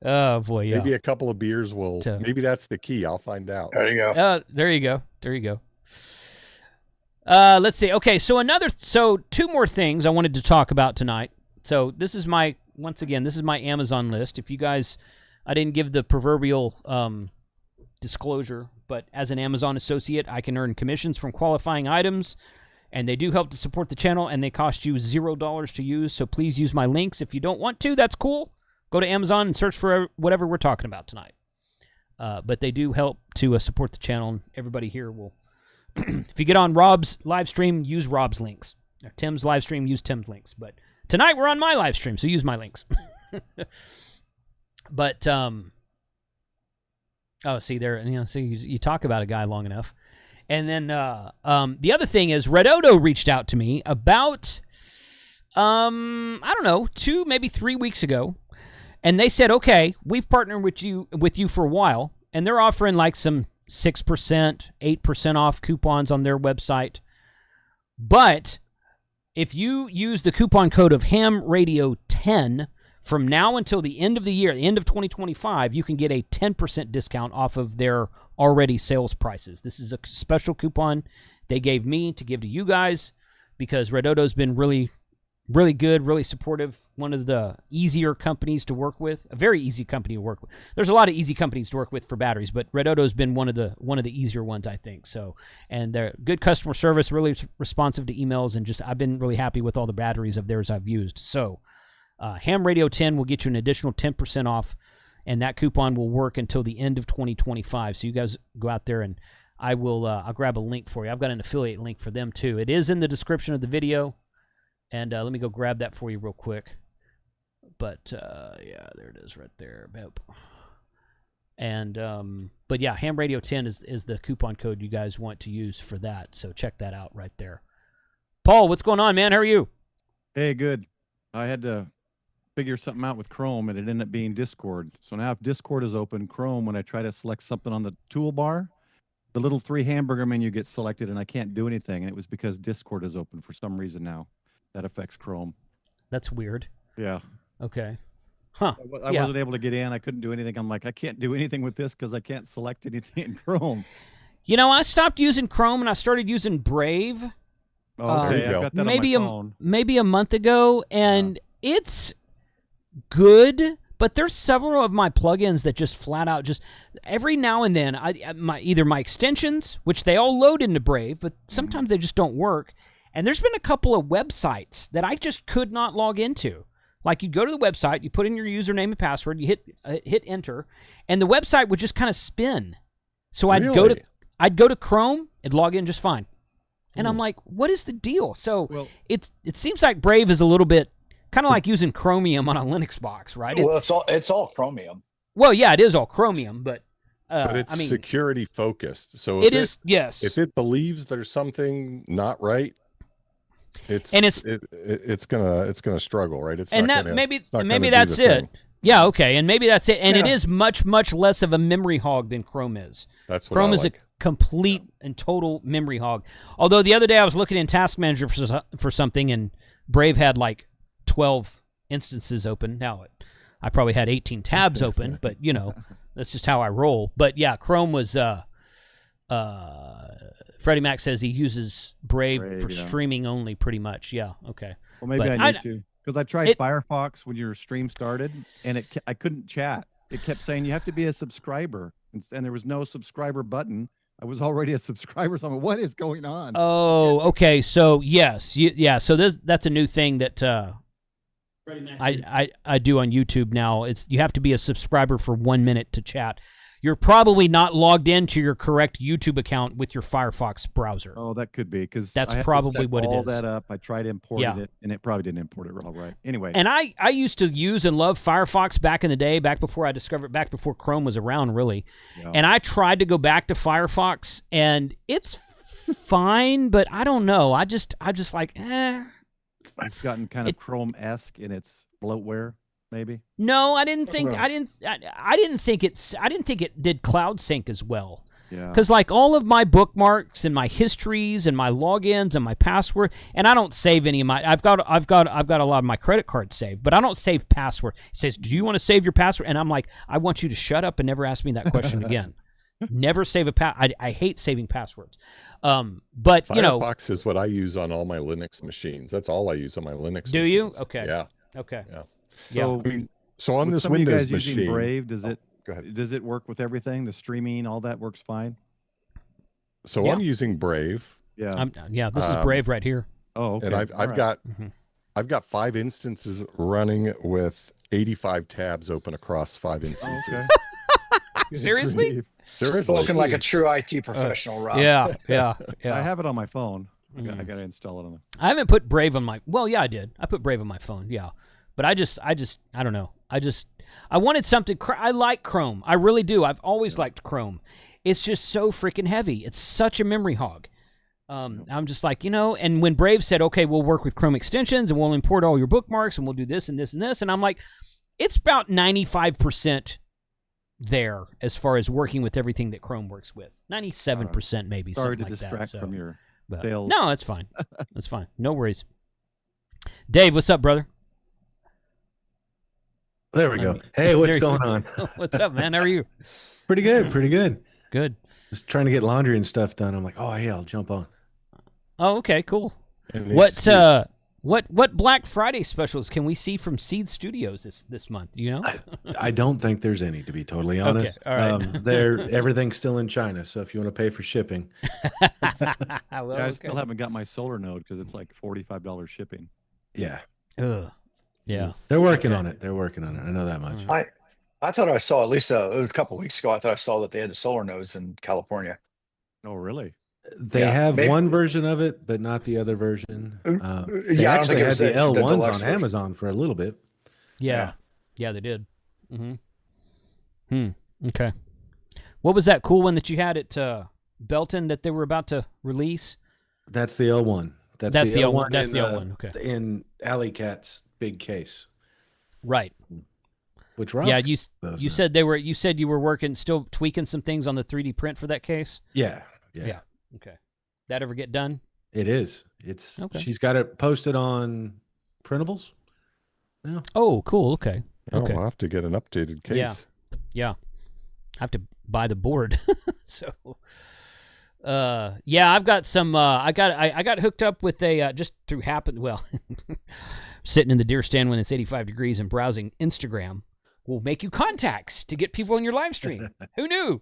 Oh, boy, yeah. Maybe a couple of beers will, maybe that's the key. I'll find out. There you go. There you go. Let's see. Okay, so 2 more things I wanted to talk about tonight. So this is my Amazon list. If you guys, I didn't give the proverbial disclosure, but as an Amazon associate, I can earn commissions from qualifying items, and they do help to support the channel, and they cost you $0 to use, so please use my links. If you don't want to, that's cool. Go to Amazon and search for whatever we're talking about tonight. But they do help to support the channel, and everybody here will... If you get on Rob's live stream, use Rob's links. Or Tim's live stream, use Tim's links. But tonight we're on my live stream, so use my links. But see there, you talk about a guy long enough, and then the other thing is Redodo reached out to me about I don't know, 2 maybe 3 weeks ago, and they said, okay, we've partnered with you for a while, and they're offering like some 6%, 8% off coupons on their website. But if you use the coupon code of HamRadio10 from now until the end of the year, the end of 2025, you can get a 10% discount off of their already sales prices. This is a special coupon they gave me to give to you guys because Redodo's been really, really good, really supportive. One of the easier companies to work with, a very easy company to work with. There's a lot of easy companies to work with for batteries, but Redodo's been one of the easier ones, I think. So, and they're good customer service, really responsive to emails, and just I've been really happy with all the batteries of theirs I've used. So, Ham Radio 10 will get you an additional 10% off, and that coupon will work until the end of 2025. So you guys go out there, and I'll grab a link for you. I've got an affiliate link for them too. It is in the description of the video, and let me go grab that for you real quick. But yeah, there it is right there. And but yeah, Ham Radio 10 is the coupon code you guys want to use for that. So check that out right there. Paul, what's going on, man? How are you? Hey, good. I had to figure something out with Chrome, and it ended up being Discord. So now if Discord is open, Chrome, when I try to select something on the toolbar, the little 3 hamburger menu gets selected, and I can't do anything. And it was because Discord is open for some reason now. That affects Chrome. That's weird. Yeah. Okay. Huh. I wasn't able to get in. I couldn't do anything. I'm like, I can't do anything with this because I can't select anything in Chrome. I stopped using Chrome, and I started using Brave. Oh, okay. I've got that maybe on my phone. Maybe a month ago, and it's good, but there's several of my plugins that just flat out just every now and then either my extensions, which they all load into Brave, but sometimes they just don't work. And there's been a couple of websites that I just could not log into. Like you go to the website, you put in your username and password, you hit enter, and the website would just kind of spin. So I'd go to Chrome and log in just fine. And I'm like, what is the deal? So it seems like Brave is a little bit kind of like using Chromium on a Linux box, right? Well, it's all Chromium. Well, yeah, it is all Chromium, but it's security focused. So yes. If it believes there's something not right, it's gonna struggle, right? Maybe that's it. Yeah, okay, and maybe that's it. And it is much, much less of a memory hog than Chrome is. That's what Chrome I is like. a complete and total memory hog. Although the other day I was looking in Task Manager for something, and Brave had like 12 instances open. Now I probably had 18 tabs open, but that's just how I roll. But yeah, Chrome was. Freddie Mac says he uses Brave for streaming only, pretty much. Yeah, okay. Well, maybe I need to, because I tried Firefox when your stream started, and I couldn't chat. It kept saying you have to be a subscriber, and there was no subscriber button. I was already a subscriber, so I'm like, what is going on? Oh, okay. So yes, so that's a new thing that I do on YouTube now. It's you have to be a subscriber for 1 minute to chat. You're probably not logged into your correct YouTube account with your Firefox browser. Oh, that could be, because that's probably what it is. All that up. I tried importing it, and it probably didn't import it all right. Anyway. And I used to use and love Firefox back in the day, back before Chrome was around, really. Yeah. And I tried to go back to Firefox, and it's fine, but I don't know. I just like, It's gotten kind of Chrome-esque in its bloatware. Maybe. No, I didn't think it did cloud sync as well. Yeah. Because like all of my bookmarks and my histories and my logins and my password, and I don't save any of my. I've got a lot of my credit cards saved, but I don't save password. It says, "Do you want to save your password?" And I'm like, I want you to shut up and never ask me that question again. Never save a I hate saving passwords. But Firefox is what I use on all my Linux machines. That's all I use on my Linux. Do machines. You? Okay. Yeah. Okay. Yeah. Yeah. So on this some Windows of you guys machine, using Brave, does it? Go ahead. Does it work with everything? The streaming, all that works fine. So I'm using Brave. Yeah. This is Brave right here. Oh, okay. And I've got 5 instances running with 85 tabs open across 5 instances. Oh, okay. Seriously? Spoken like a true IT professional, Rob. Yeah. I have it on my phone. I got to install it on. I haven't put Brave on my. Well, yeah, I did. I put Brave on my phone. Yeah, but I don't know. I wanted something. I like Chrome. I really do. I've always liked Chrome. It's just so freaking heavy. It's such a memory hog. I'm just like, and when Brave said, okay, we'll work with Chrome extensions and we'll import all your bookmarks and we'll do this and this and this, and I'm like, it's about 95% there as far as working with everything that Chrome works with. 97% maybe. Sorry something to like distract that, from your but, sales. no, that's fine. That's fine. No worries. Dave, what's up, brother? There we go. Hey, what's going on? What's up, man? How are you? Pretty good. Pretty good. Good. Just trying to get laundry and stuff done. I'm like, oh yeah, I'll jump on. Oh, okay, cool. What Black Friday specials can we see from Seed Studios this month? I don't think there's any, to be totally honest. Okay, all right. Everything's still in China, so if you want to pay for shipping. I still haven't got my solar node because it's like $45 shipping. Yeah. Yeah. They're working on it. I know that much. I thought I saw, at least it was a couple of weeks ago, I thought I saw that they had the solar nodes in California. Oh, really? They have one version of it, but not the other version. They I don't think actually it had was the L1s on deluxe version. Amazon for a little bit. Yeah, they did. Okay. What was that cool one that you had at Belton that they were about to release? That's the L1. That's the L1. That's the L1. Okay. In Alley Cat's big case. Right. Which Rob? Yeah, you said you said you were working, still tweaking some things on the 3D print for that case. Yeah. Okay. That ever get done? It is. It's okay. She's got it posted on printables. Yeah. Oh, cool. Okay. Okay. I'll have to get an updated case. Yeah. I have to buy the board. So, I've got some. I got hooked up with a just through happen. Well, sitting in the deer stand when it's 85 degrees and browsing Instagram will make you contacts to get people in your live stream. Who knew?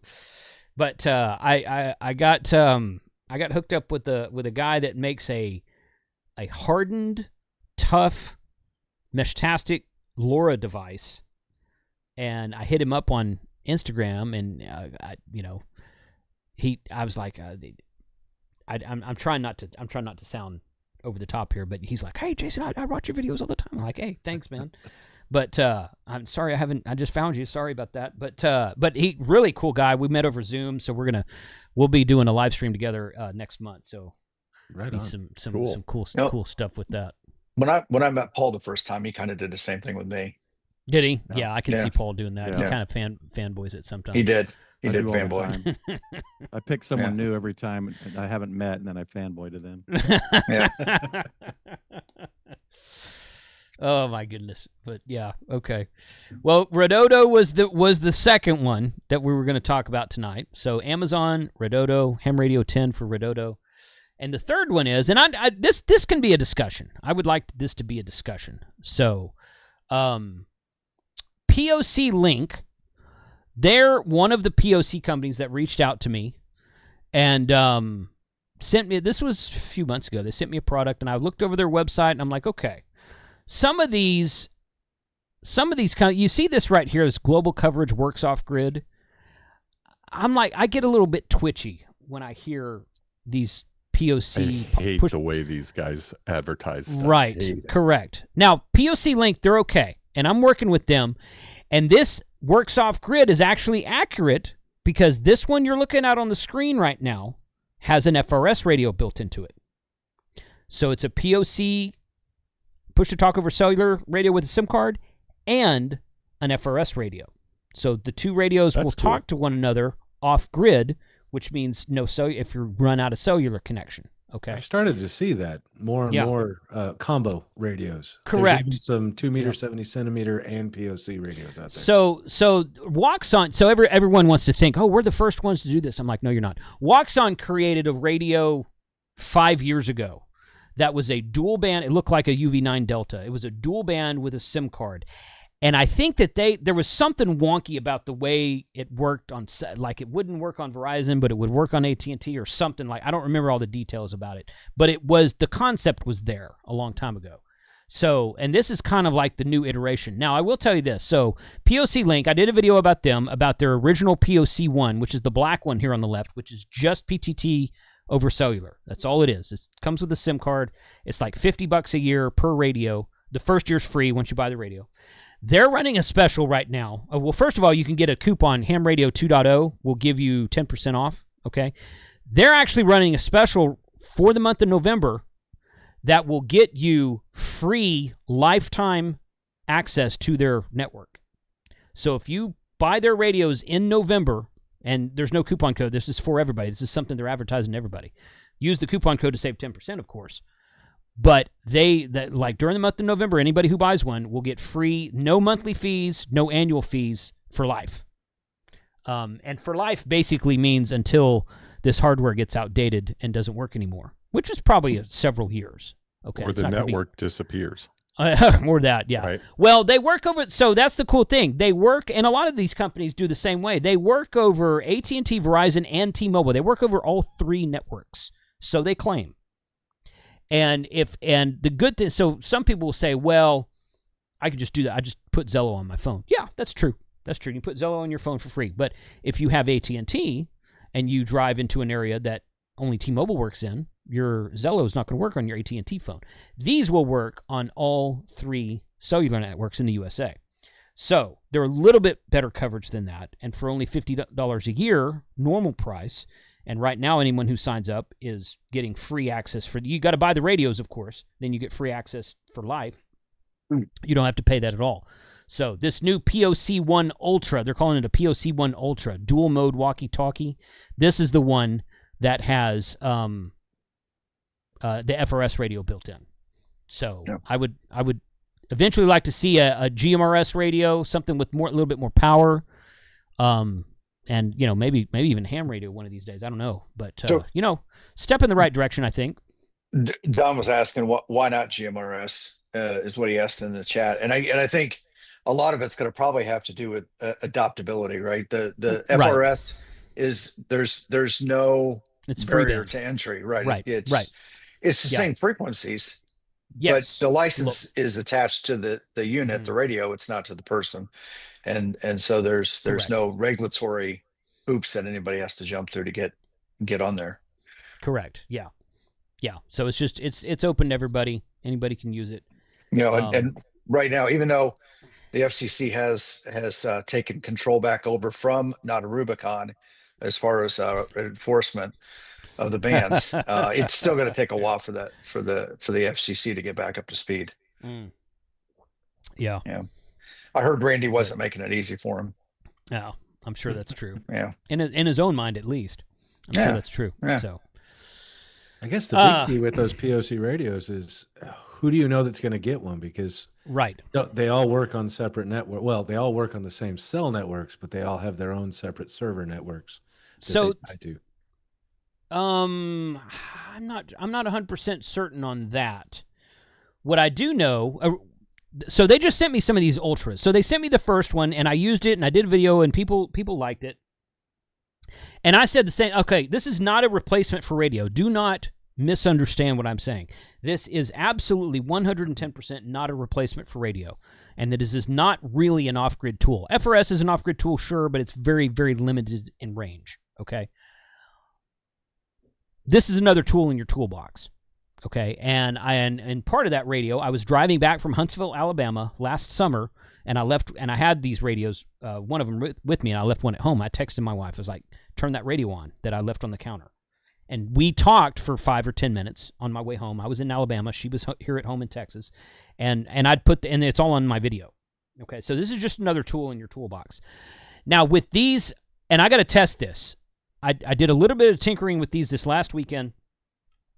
But I got hooked up with a guy that makes a hardened, tough, Meshtastic LoRa device, and I hit him up on Instagram, and I was like, I'm trying not to sound over the top here, but he's like, hey Jason, I watch your videos all the time. I'm like, hey, thanks, man. But I'm sorry I just found you. Sorry about that. But he really cool guy. We met over Zoom, so we'll be doing a live stream together next month. So some cool stuff with that. When I met Paul the first time, he kind of did the same thing with me. Did he? Yeah, I can see Paul doing that. Yeah. He kind of fanboys it sometimes. He did. He I did do all the fanboy. time. I pick someone new every time I haven't met, and then I fanboy to them. Yeah. Oh my goodness. But yeah, okay. Well, Redodo was the second one that we were going to talk about tonight. So Amazon, Redodo, Ham Radio 10 for Redodo. And the third one is, and this can be a discussion. I would like this to be a discussion. So, POC Link, they're one of the POC companies that reached out to me and sent me, this was a few months ago, they sent me a product and I looked over their website and I'm like, okay, some of these, you see this right here, this global coverage works off grid. I'm like, I get a little bit twitchy when I hear these POC. I hate the way these guys advertise stuff. Right, correct. Now, POC Link, they're okay, and I'm working with them, and this works off grid is actually accurate because this one you're looking at on the screen right now has an FRS radio built into it. So it's a POC, push-to-talk over cellular radio with a SIM card, and an FRS radio. So the two radios will talk to one another off grid, which means no if you run out of cellular connection. Okay. I've started to see that more and more combo radios. Correct. There's even some 2 meter, 70 centimeter, and POC radios out there. So Waxon. So everyone wants to think, oh, we're the first ones to do this. I'm like, no, you're not. Waxon created a radio 5 years ago that was a dual band. It looked like a UV9 Delta. It was a dual band with a SIM card. And I think that there was something wonky about the way it worked on, like it wouldn't work on Verizon, but it would work on AT&T or something like, I don't remember all the details about it, but the concept was there a long time ago. So, and this is kind of like the new iteration. Now, I will tell you this. So, POC Link, I did a video about them, about their original POC 1, which is the black one here on the left, which is just PTT over cellular. That's all it is. It comes with a SIM card. It's like $50 a year per radio. The first year's free once you buy the radio. They're running a special right now. Well, first of all, you can get a coupon. Ham Radio 2.0 will give you 10% off, okay? They're actually running a special for the month of November that will get you free lifetime access to their network. So if you buy their radios in November, and there's no coupon code, this is for everybody. This is something they're advertising to everybody. Use the coupon code to save 10%, of course. But like during the month of November, anybody who buys one will get free, no monthly fees, no annual fees for life. And for life basically means until this hardware gets outdated and doesn't work anymore, which is probably several years. Okay, or the network disappears. Or that, yeah. Right. Well, they work over. So that's the cool thing. They work, and a lot of these companies do the same way. They work over AT&T, Verizon, and T-Mobile. They work over all three networks. So they claim. And the good thing, so some people will say, well, I could just do that. I just put Zello on my phone. Yeah, that's true. That's true. You put Zello on your phone for free. But if you have AT&T and you drive into an area that only T-Mobile works in, your Zello is not going to work on your AT&T phone. These will work on all three cellular networks in the USA. So they're a little bit better coverage than that. And for only $50 a year, normal price. And right now, anyone who signs up is getting free access you got to buy the radios, of course. Then you get free access for life. You don't have to pay that at all. So this new POC1 Ultra, they're calling it a POC1 Ultra, dual mode walkie-talkie. This is the one that has the FRS radio built in. So yeah. I would eventually like to see a GMRS radio, something with a little bit more power. And, maybe even ham radio one of these days. I don't know. But, step in the right direction, I think. Don was asking, why not GMRS, is what he asked in the chat. And I think a lot of it's going to probably have to do with adoptability, right? The FRS is, there's no barrier to entry, right? Right, It's the same frequencies. Yes. But the license is attached to the unit, the radio. It's not to the person. And so there's no regulatory hoops that anybody has to jump through to get on there. Correct. Yeah. So it's just it's open to everybody. Anybody can use it. And right now, even though the FCC has taken control back over from Not a Rubicon as far as enforcement of the bans, it's still going to take a while for the FCC to get back up to speed. Yeah. I heard Randy wasn't making it easy for him. No, I'm sure that's true. Yeah. In his own mind, at least. I'm sure that's true. Yeah. So, I guess the big key with those POC radios is who do you know that's going to get one? Because they all work on separate network. Well, they all work on the same cell networks, but they all have their own separate server networks. I do. I'm not 100% certain on that. What I do know, so they just sent me some of these ultras. So they sent me the first one, and I used it, and I did a video, and people liked it. And I said the same. Okay, this is not a replacement for radio. Do not misunderstand what I'm saying. This is absolutely 110% not a replacement for radio, and that is not really an off-grid tool. FRS is an off-grid tool, sure, but it's very, very limited in range. Okay. This is another tool in your toolbox, okay? And part of that radio, I was driving back from Huntsville, Alabama last summer, and I had these radios, one of them with me, and I left one at home. I texted my wife. I was like, turn that radio on that I left on the counter. And we talked for 5 or 10 minutes on my way home. I was in Alabama. She was here at home in Texas. And I'd and it's all on my video. Okay, so this is just another tool in your toolbox. Now, with these, and I got to test this. I did a little bit of tinkering with these this last weekend,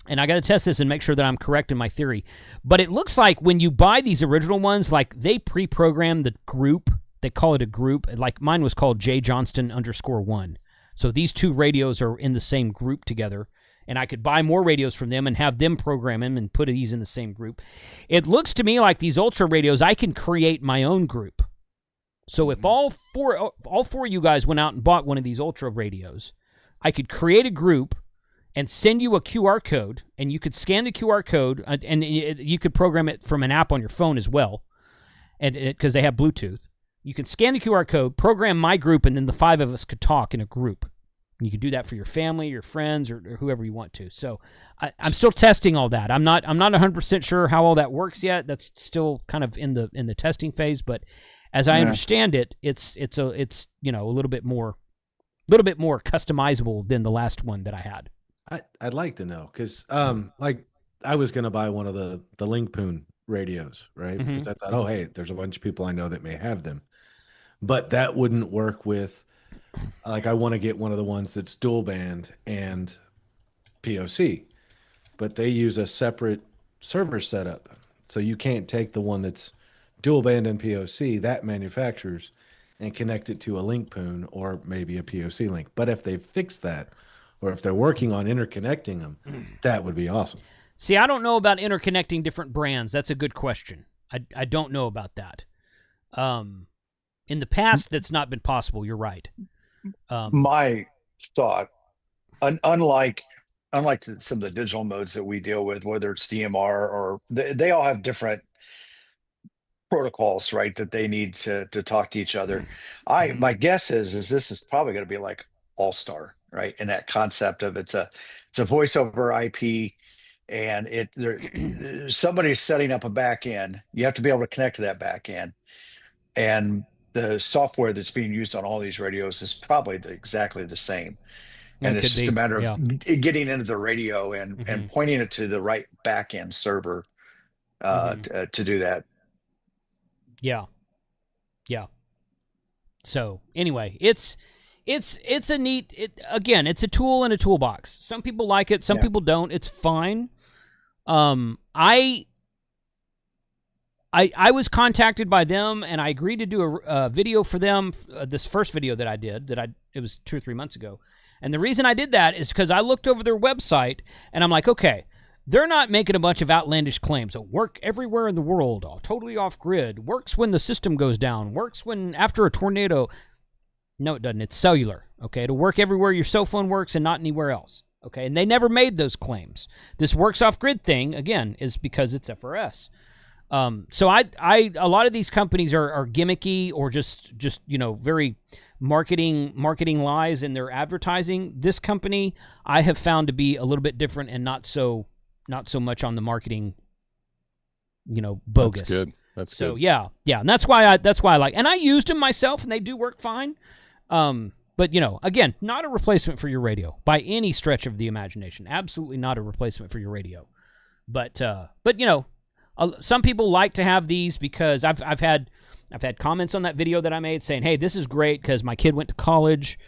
and I got to test this and make sure that I'm correct in my theory. But it looks like when you buy these original ones, like they pre-program the group. They call it a group. Like mine was called JJohnston_1. So these two radios are in the same group together, and I could buy more radios from them and have them program them and put these in the same group. It looks to me like these Ultra radios, I can create my own group. So if all four of you guys went out and bought one of these Ultra radios, I could create a group and send you a QR code, and you could scan the QR code, and you could program it from an app on your phone as well, and because they have Bluetooth. You can scan the QR code, program my group, and then the 5 of us could talk in a group. And you could do that for your family, your friends, or whoever you want to. So I'm still testing all that. I'm not 100% sure how all that works yet. That's still kind of in the testing phase. But as I understand it, it's a little bit more customizable than the last one that I had. I'd like to know because like I was going to buy one of the Linkpoon radios, right? Mm-hmm. Because I thought, oh, hey, there's a bunch of people I know that may have them. But that wouldn't work with, like, I want to get one of the ones that's dual band and POC. But they use a separate server setup. So you can't take the one that's dual band and POC, that manufacturers, and connect it to a Linkpoon or maybe a POC link. But if they fix that, or if they're working on interconnecting them, that would be awesome. See, I don't know about interconnecting different brands. That's a good question. I don't know about that. In the past, that's not been possible. You're right. My thought, unlike some of the digital modes that we deal with, whether it's DMR or they all have different protocols, right, that they need to talk to each other. My guess is this is probably going to be like All-Star, right? In that concept of it's a voice over IP, and somebody's setting up a back end. You have to be able to connect to that back end, and the software that's being used on all these radios is probably exactly the same. And it's just a matter of getting into the radio and pointing it to the right back end server to do that. Yeah. So anyway, it's a neat. Again, it's a tool in a toolbox. Some people like it. Some people don't. It's fine. I was contacted by them, and I agreed to do a video for them. This first video that I did, it was 2 or 3 months ago. And the reason I did that is because I looked over their website, and I'm like, okay, they're not making a bunch of outlandish claims. It'll work everywhere in the world, totally off-grid, works when the system goes down, works when after a tornado. No, it doesn't. It's cellular, okay? It'll work everywhere your cell phone works and not anywhere else, okay? And they never made those claims. This works off-grid thing, again, is because it's FRS. So a lot of these companies are gimmicky or just very marketing lies in their advertising. This company I have found to be a little bit different and not so much on the marketing, bogus. That's good. That's good. So yeah, and that's why I like. And I used them myself, and they do work fine. But again, not a replacement for your radio by any stretch of the imagination. Absolutely not a replacement for your radio. But some people like to have these because I've had comments on that video that I made saying, hey, this is great because my kid went to college,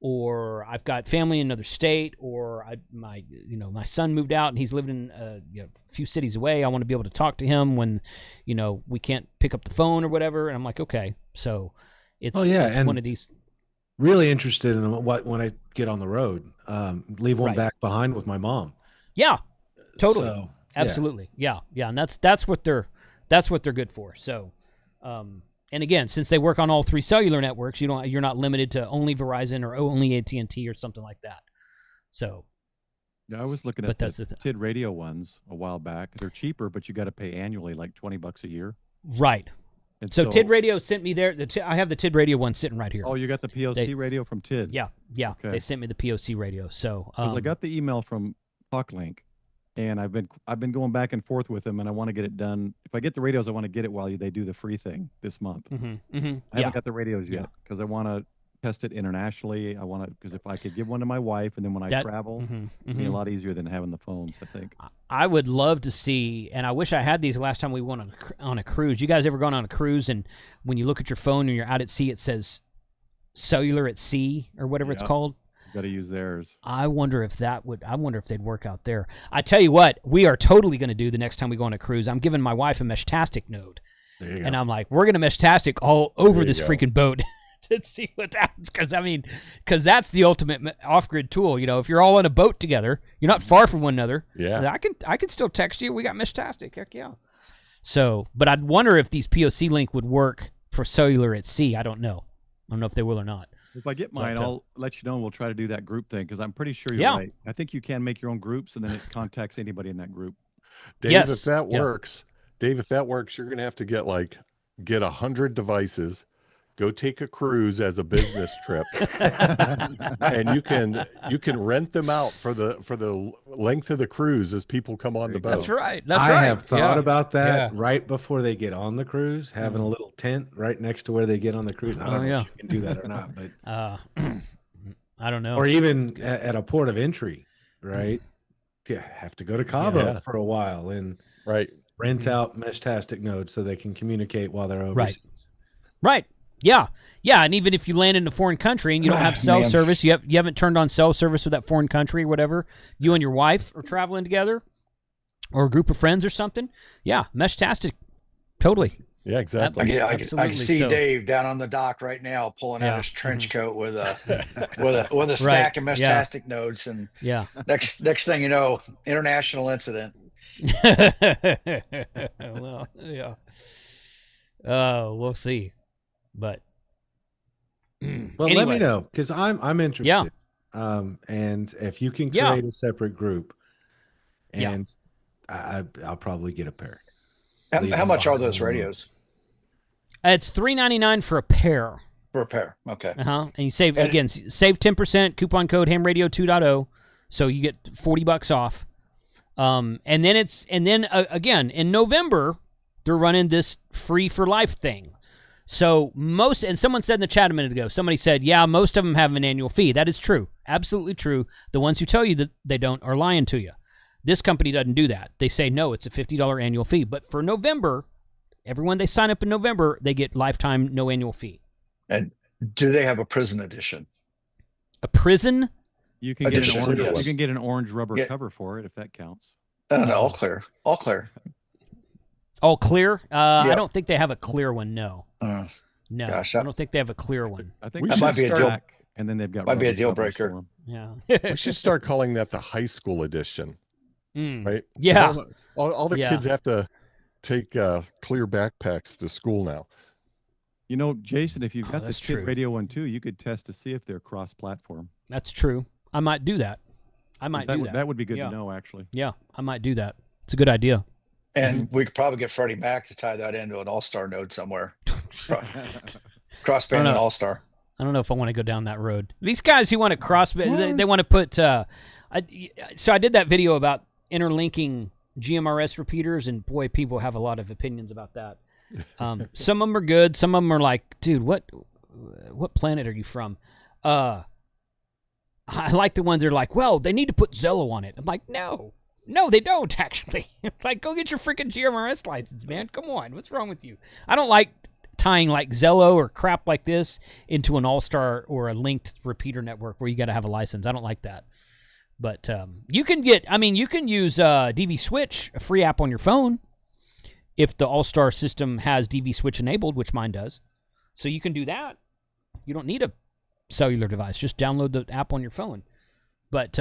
or I've got family in another state, or my son moved out and he's living in a few cities away. I want to be able to talk to him when we can't pick up the phone or whatever. And I'm like, okay, so it's one of these. Really interested in what when I get on the road, leave one back behind with my mom. Yeah, totally, so, absolutely, yeah, and that's what they're good for. So, and again, since they work on all 3 cellular networks, you're not limited to only Verizon or only AT&T or something like that. So, yeah, I was looking at the TID radio ones a while back. They're cheaper, but you got to pay annually, like $20 a year. Right. And so TID Radio sent me there. I have the TID Radio one sitting right here. Oh, you got the POC radio from TID? Yeah. Okay. They sent me the POC radio. So I got the email from Poclink, and I've been going back and forth with them, and I want to get it done. If I get the radios, I want to get it while they do the free thing this month. I haven't got the radios yet because I want to test it internationally. I want to, because if I could give one to my wife, and then when I travel, it'd be a lot easier than having the phones, I think. I would love to see, and I wish I had these last time we went on a cruise. You guys ever gone on a cruise, and when you look at your phone and you're out at sea, it says cellular at sea or whatever it's called? You got to use theirs. I wonder if they'd work out there. I tell you what, we are totally going to do the next time we go on a cruise. I'm giving my wife a Meshtastic node. And I'm like, we're going to Meshtastic all over this freaking boat. To see what happens, because that's the ultimate off-grid tool. If you're all on a boat together, you're not far from one another. Yeah, I can still text you. We got Meshtastic. Heck yeah. So, but I'd wonder if these POC link would work for cellular at sea. I don't know if they will or not. If I get mine, I'll let you know. And we'll try to do that group thing because I'm pretty sure you're right. I think you can make your own groups, and then it contacts anybody in that group. Dave, if that works, you're gonna have to get 100 devices. Go take a cruise as a business trip, and you can rent them out for the length of the cruise as people come on the boat. That's right. I have thought about that right before they get on the cruise, having a little tent right next to where they get on the cruise. I don't know if you can do that or not, but I don't know. Or even at a port of entry, right? Yeah, have to go to Cabo for a while and rent out Meshtastic nodes so they can communicate while they're overseas. Right. Yeah, and even if you land in a foreign country and you don't have cell service, you haven't turned on cell service with that foreign country or whatever, you and your wife are traveling together, or a group of friends or something. Yeah, Meshtastic, totally. Yeah, exactly. I can see Dave down on the dock right now pulling out his trench coat with a stack of Meshtastic nodes, and next thing you know, international incident. Well, yeah. We'll see. But anyway. Let me know because I'm interested. And if you can create a separate group, and I'll probably get a pair. How much are those radios? It's $3.99 for a pair. For a pair, okay. And you save 10%. Coupon code HamRadio 2.0, so you get $40 off. And then again in November they're running this free for life thing. So and someone said in the chat a minute ago, somebody said, yeah, most of them have an annual fee. That is true. Absolutely true. The ones who tell you that they don't are lying to you. This company doesn't do that. They say, no, it's a $50 annual fee. But for November, everyone they sign up in November, they get lifetime, no annual fee. And do they have a prison edition? A prison? You can get an orange. You can get an orange rubber cover for it if that counts. No, all clear. All clear. All clear? I don't think they have a clear one. No. No. Gosh, I don't think they have a clear one. I think that might be a deal. And then they've got might be a deal breaker. Yeah. We should start calling that the high school edition. Right? Yeah. All the kids have to take clear backpacks to school now. Jason, if you've got this TID radio one too, you could test to see if they're cross-platform. That's true. I might do that. That would be good to know, actually. Yeah, I might do that. It's a good idea. And we could probably get Freddie Mac to tie that into an all-star node somewhere. Crossband and all-star. I don't know if I want to go down that road. These guys who want to crossband, they want to put... so I did that video about interlinking GMRS repeaters, and boy, people have a lot of opinions about that. Some of them are good. Some of them are like, dude, what planet are you from? I like the ones that are like, well, they need to put Zello on it. I'm like, no, No, they don't, actually. Like, go get your freaking GMRS license, man. Come on. What's wrong with you? I don't like tying, like, Zello or crap like this into an all-star or a linked repeater network where you got to have a license. I don't like that. But you can use DV Switch, a free app on your phone, if the all-star system has DV Switch enabled, which mine does. So you can do that. You don't need a cellular device. Just download the app on your phone. But,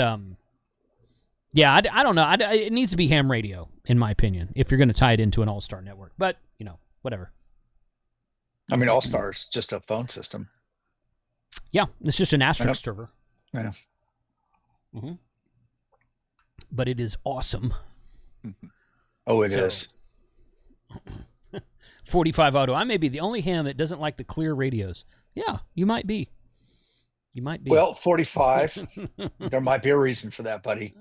yeah, I don't know. It needs to be ham radio, in my opinion, if you're going to tie it into an all-star network. But, whatever. I mean, all-star is just a phone system. Yeah, it's just an asterisk server. Yeah. Mm-hmm. But it is awesome. Oh, it is. 45 Auto. I may be the only ham that doesn't like the clear radios. Yeah, you might be. You might be. Well, 45. There might be a reason for that, buddy.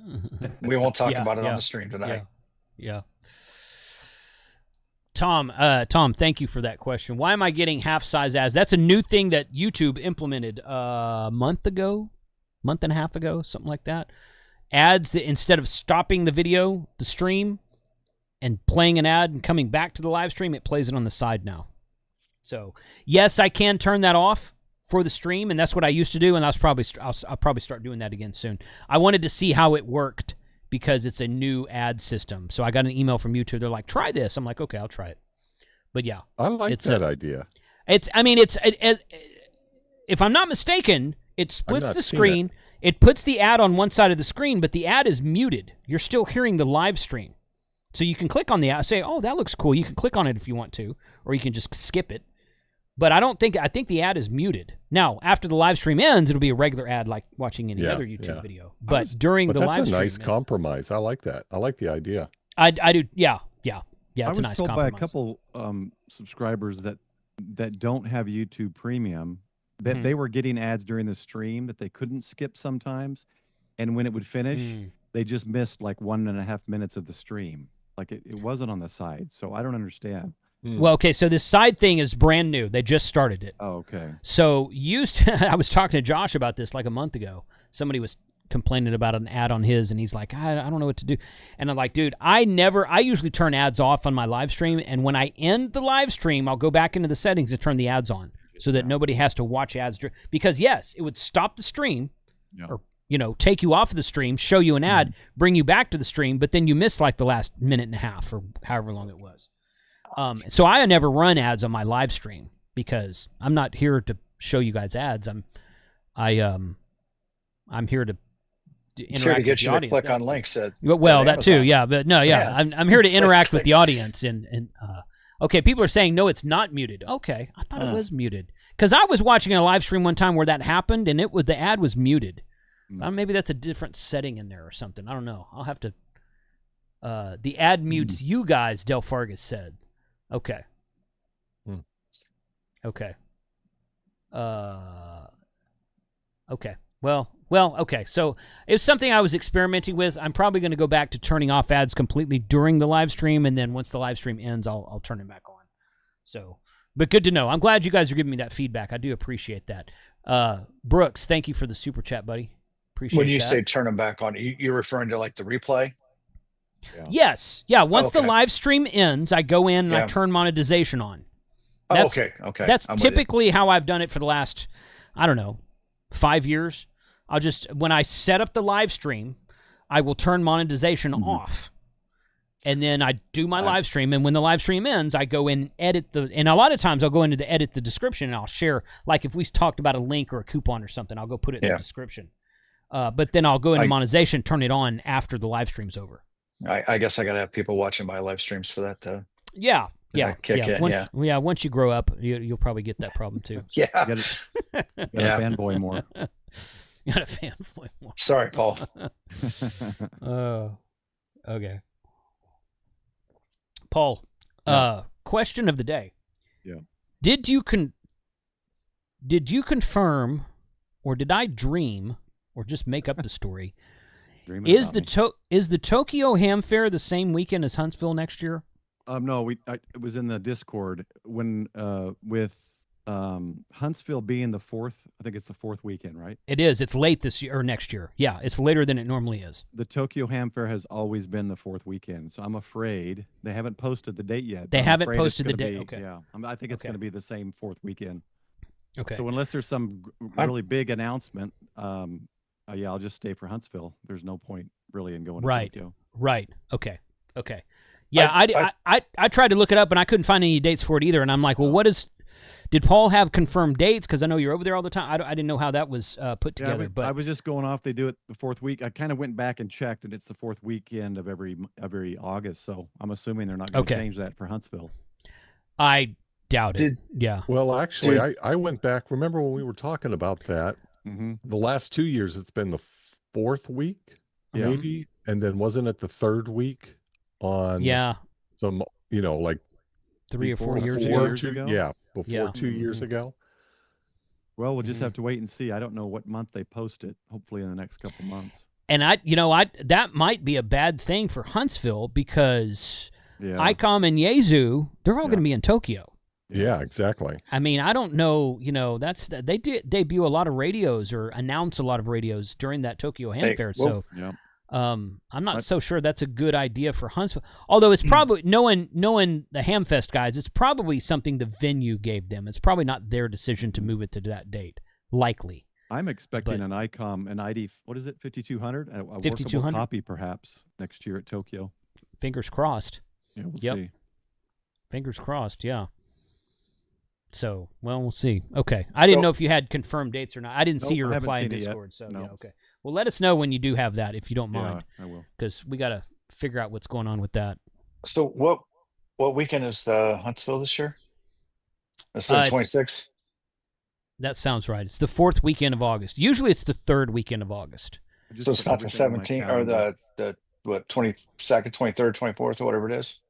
We won't talk about it on the stream tonight. Yeah. Tom, thank you for that question. Why am I getting half-size ads? That's a new thing that YouTube implemented a month and a half ago, something like that. Ads that instead of stopping the stream, and playing an ad and coming back to the live stream, it plays it on the side now. So, yes, I can turn that off for the stream, and that's what I used to do, and I'll probably start doing that again soon. I wanted to see how it worked because it's a new ad system. So I got an email from YouTube. They're like, try this. I'm like, okay, I'll try it. But yeah. I like that idea. If I'm not mistaken, it splits the screen. It puts the ad on one side of the screen, but the ad is muted. You're still hearing the live stream. So you can click on the ad, say, oh, that looks cool. You can click on it if you want to, or you can just skip it. But I think the ad is muted. Now, after the live stream ends, it'll be a regular ad like watching any other YouTube video. But during the live stream. That's a nice compromise. I like that. I like the idea. I do. Yeah. It's a nice compromise. I was told by a couple subscribers that don't have YouTube Premium that they were getting ads during the stream that they couldn't skip sometimes. And when it would finish, they just missed like 1.5 minutes of the stream. Like it wasn't on the side. So I don't understand. Well, okay, so this side thing is brand new. They just started it. Oh, okay. So I was talking to Josh about this like a month ago. Somebody was complaining about an ad on his, and he's like, I don't know what to do. And I'm like, dude, I usually turn ads off on my live stream, and when I end the live stream, I'll go back into the settings and turn the ads on so that nobody has to watch ads. Because, yes, it would stop the stream or take you off of the stream, show you an ad, bring you back to the stream, but then you miss like the last minute and a half or however long it was. So I never run ads on my live stream because I'm not here to show you guys ads. I'm here to interact get with you the to click on links. Well, that too, yeah, but no, yeah. I'm here to interact with the audience and okay, people are saying no, it's not muted. Okay, I thought it was muted because I was watching a live stream one time where that happened and the ad was muted. Maybe that's a different setting in there or something. I don't know. I'll have to. The ad mutes you guys, Del Fargus said. Okay. Okay. Okay. Well, okay. So it's something I was experimenting with. I'm probably going to go back to turning off ads completely during the live stream, and then once the live stream ends, I'll turn it back on. So, but good to know. I'm glad you guys are giving me that feedback. I do appreciate that. Brooks, thank you for the super chat, buddy. Appreciate when you that. say turn them back on, you're referring to like the replay? Yeah. Yes. Yeah. Once the live stream ends, I go in and I turn monetization on. Okay. That's typically how I've done it for the last, 5 years. When I set up the live stream, I will turn monetization off. And then I do my live stream. And when the live stream ends, I go in and and a lot of times I'll go into edit the description and I'll share, like if we talked about a link or a coupon or something, I'll go put it in the description. But then I'll go into monetization, turn it on after the live stream's over. I guess I got to have people watching my live streams for that, though. Yeah. Once you grow up, you'll probably get that problem, too. Yeah. You got a fanboy more. You got a fanboy more. Sorry, Paul. Okay. Paul, question of the day. Yeah. Did you confirm, or did I dream, or just make up the story? Is the Tokyo Ham Fair the same weekend as Huntsville next year? No, it was in the Discord when with Huntsville being the fourth, I think it's the fourth weekend, right? It is. It's late this year or next year. Yeah, it's later than it normally is. The Tokyo Ham Fair has always been the fourth weekend, so I'm afraid they haven't posted the date yet. They haven't posted the date. Okay. Yeah, I think it's going to be the same fourth weekend. Okay. So unless there's some really big announcement, yeah, I'll just stay for Huntsville. There's no point really in going to Tokyo. Right. Okay. Yeah, I tried to look it up and I couldn't find any dates for it either. And I'm like, well, did Paul have confirmed dates? Because I know you're over there all the time. I didn't know how that was put together. But I was just going off. They do it the fourth week. I kind of went back and checked, and it's the fourth weekend of every August. So I'm assuming they're not going to change that for Huntsville. I doubt it. Yeah. Well, actually, I went back. Remember when we were talking about that? Mm-hmm. The last 2 years, it's been the fourth week, maybe, and then wasn't it the third week on? Some, like 3 or 4 years ago. Yeah, before 2 years ago. Well, we'll just have to wait and see. I don't know what month they post it. Hopefully, in the next couple months. And that might be a bad thing for Huntsville because ICOM and Yaesu, they're all going to be in Tokyo. Yeah, exactly. I mean, I don't know. They debut a lot of radios or announce a lot of radios during that Tokyo Ham Fair. So, I'm not so sure that's a good idea for Huntsville. Although it's probably knowing the Hamfest guys, it's probably something the venue gave them. It's probably not their decision to move it to that date. Likely. I'm expecting an ICOM, an ID. What is it? 5200. A 5200 copy, perhaps next year at Tokyo. Fingers crossed. Yeah, we'll see. Fingers crossed. Yeah. So, well, we'll see. Okay. I didn't know if you had confirmed dates or not. I didn't see your reply in Discord. So, okay. Well, let us know when you do have that, if you don't mind. Yeah, I will. Because we got to figure out what's going on with that. So, what weekend is Huntsville this year? It's the 26th? That sounds right. It's the fourth weekend of August. Usually it's the third weekend of August. So it's not the 17th or the 22nd, 23rd, 24th, or whatever it is?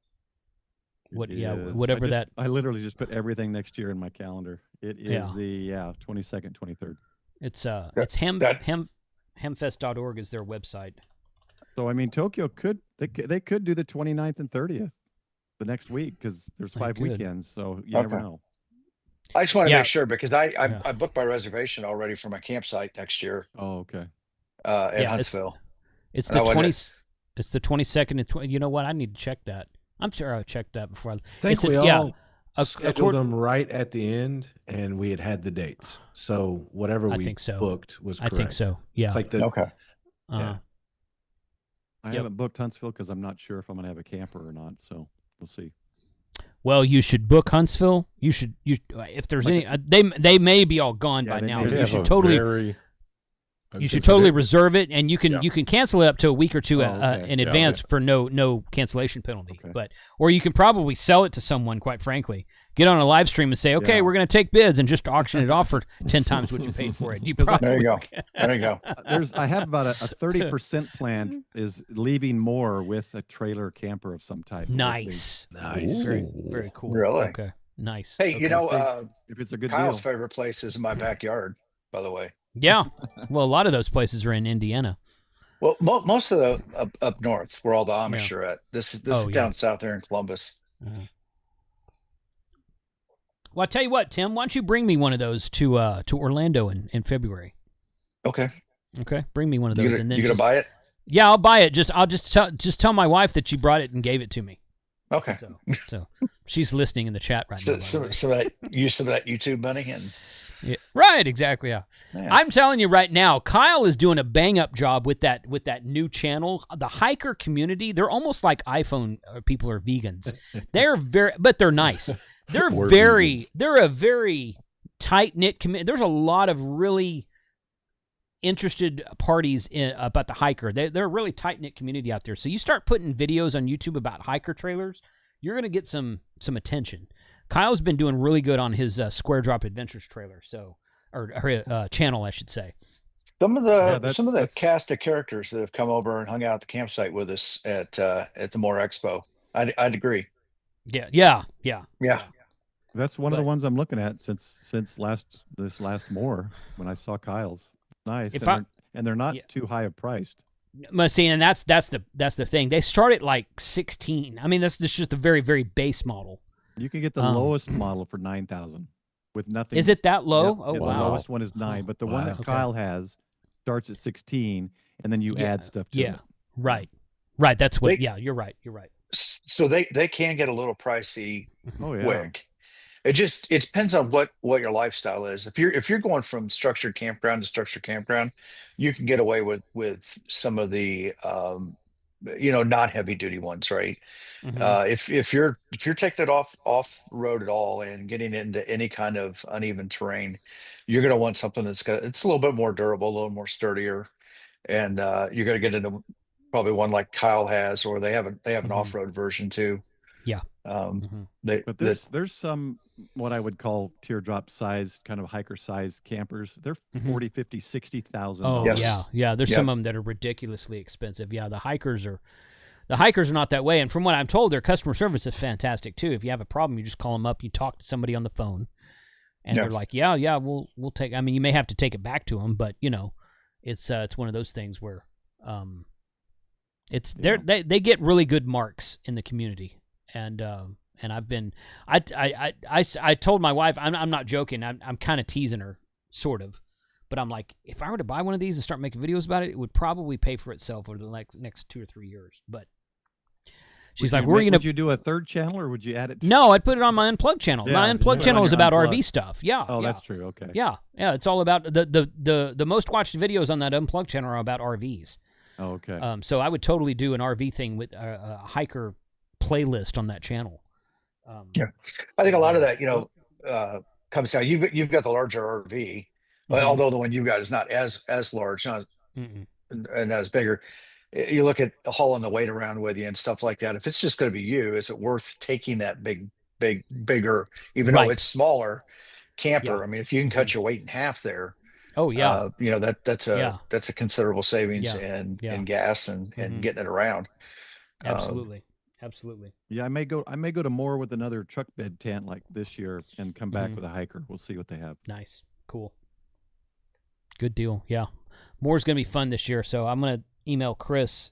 Whatever that. I literally just put everything next year in my calendar. It is the 22nd, 23rd. It's hemfest.org is their website. So I mean, Tokyo could do the 29th and 30th the next week because there's 5 weekends. So you never know. I just want to make sure because I booked my reservation already for my campsite next year. Oh, okay. In Huntsville. It's the 20. It's the 22nd and 20. You know what? I need to check that. I'm sure I checked that before. I think we all scheduled them right at the end, and we had the dates. So whatever we booked was correct. I think so. Yeah. It's like I haven't booked Huntsville because I'm not sure if I'm going to have a camper or not. So we'll see. Well, you should book Huntsville. If there's any, they may be all gone by now. You should totally. You should totally reserve it, and you can cancel it up to a week or two in advance for no cancellation penalty. Okay. Or you can probably sell it to someone. Quite frankly, get on a live stream and say, "Okay, we're going to take bids," and just auction it off for 10 times what you paid for it. There you go. There you go. I have about a 30% plan is leaving more with a trailer camper of some type. Nice. Very, very cool. Really? Okay. Nice. Hey, if it's a good Kyle's deal. favorite place is in my backyard, by the way. Yeah. Well, a lot of those places are in Indiana. Well, most of the up north, where all the Amish are at. This is down south there in Columbus. Well, I tell you what, Tim, why don't you bring me one of those to Orlando in February? Okay. Bring me one of those, and then you gonna buy it? Yeah, I'll buy it. I'll just tell my wife that you brought it and gave it to me. Okay. So she's listening in the chat right now. Some of that YouTube money and. Yeah, right, exactly. Yeah. I'm telling you right now, Kyle is doing a bang up job with that new channel. The hiker community, they're almost like iPhone people are vegans. But they're nice. They're a very tight knit community. There's a lot of really interested parties about the hiker. They're a really tight knit community out there. So you start putting videos on YouTube about hiker trailers, you're going to get some attention. Kyle's been doing really good on his Square Drop Adventures trailer, or channel, I should say. Some of the cast of characters that have come over and hung out at the campsite with us at the More Expo, I'd agree. Yeah. That's one of the ones I'm looking at since this last More when I saw Kyle's. Nice, and they're not too high of priced. See, and that's the thing. They start at like 16. I mean, that's just a very, very base model. You can get the lowest model for $9,000. with nothing. Is it that low? Yep. Oh, The wow. lowest one is 9, but the one that Okay. Kyle has starts at 16, and then you add stuff to it. Right. That's what. You're right. So they can get a little pricey Oh yeah. quick. It depends on what your lifestyle is. If you're going from structured campground to structured campground, you can get away with some of the not heavy duty ones, right? If you're taking it off road at all and getting into any kind of uneven terrain, you're going to want something it's a little bit more durable, a little more sturdier, and you're going to get into probably one like Kyle has, or they have an off-road version too. Yeah. But there's some what I would call teardrop sized, kind of hiker sized campers. They're 40, 50, 60,000. Oh Yes. yeah. There's some of them that are ridiculously expensive. Yeah, the hikers are not that way. And from what I'm told, their customer service is fantastic too. If you have a problem, you just call them up, you talk to somebody on the phone, and they're like, yeah, we'll take. I mean, you may have to take it back to them, but it's one of those things where they get really good marks in the community. And I've been, I told my wife, I'm not joking. I'm kind of teasing her, sort of, but I'm like, if I were to buy one of these and start making videos about it, it would probably pay for itself over the next 2 or 3 years. But she's like, would you do a third channel, or would you add it? No, I'd put it on my Unplugged channel. Yeah, my Unplugged channel is about RV stuff. Yeah. Oh, that's true. Okay. Yeah. It's all about the most watched videos on that Unplugged channel are about RVs. Oh, okay. So I would totally do an RV thing with a hiker playlist on that channel. I think a lot of that comes down. You've got the larger RV, but although the one you got is not as large, and as bigger. You look at hauling the weight around with you and stuff like that. If it's just going to be you, is it worth taking that bigger, even though it's smaller camper? I mean, if you can cut your weight in half there, that's a considerable savings in gas and getting it around. Absolutely. Yeah, I may go to more with another truck bed tent like this year and come back with a hiker. We'll see what they have. Nice. Cool. Good deal. Yeah. More's going to be fun this year, so I'm going to email Chris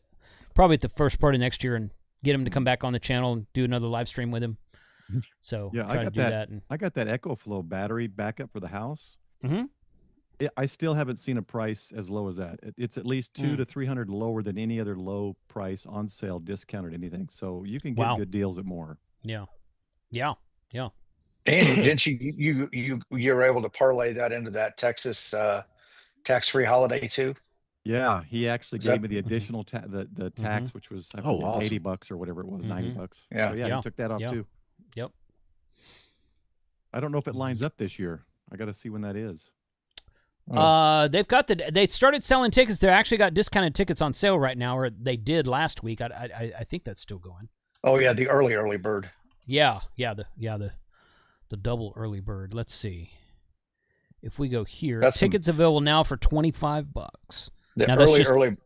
probably at the first part of next year and get him to come back on the channel and do another live stream with him. So I got that EcoFlow battery backup for the house. I still haven't seen a price as low as that. It's at least $200 to $300 lower than any other low price on sale, discounted anything. So you can get good deals at more. And didn't you were able to parlay that into that Texas tax-free holiday too? Yeah, he actually gave me the additional the tax, which was awesome. $80 or whatever it was, $90. Yeah, so he took that off too. Yep. I don't know if it lines up this year. I got to see when that is. They started selling tickets. They actually got discounted tickets on sale right now, or they did last week. I think that's still going. Oh yeah, the early bird. The double early bird. Let's see. If we go here, tickets available now for $25. Now early.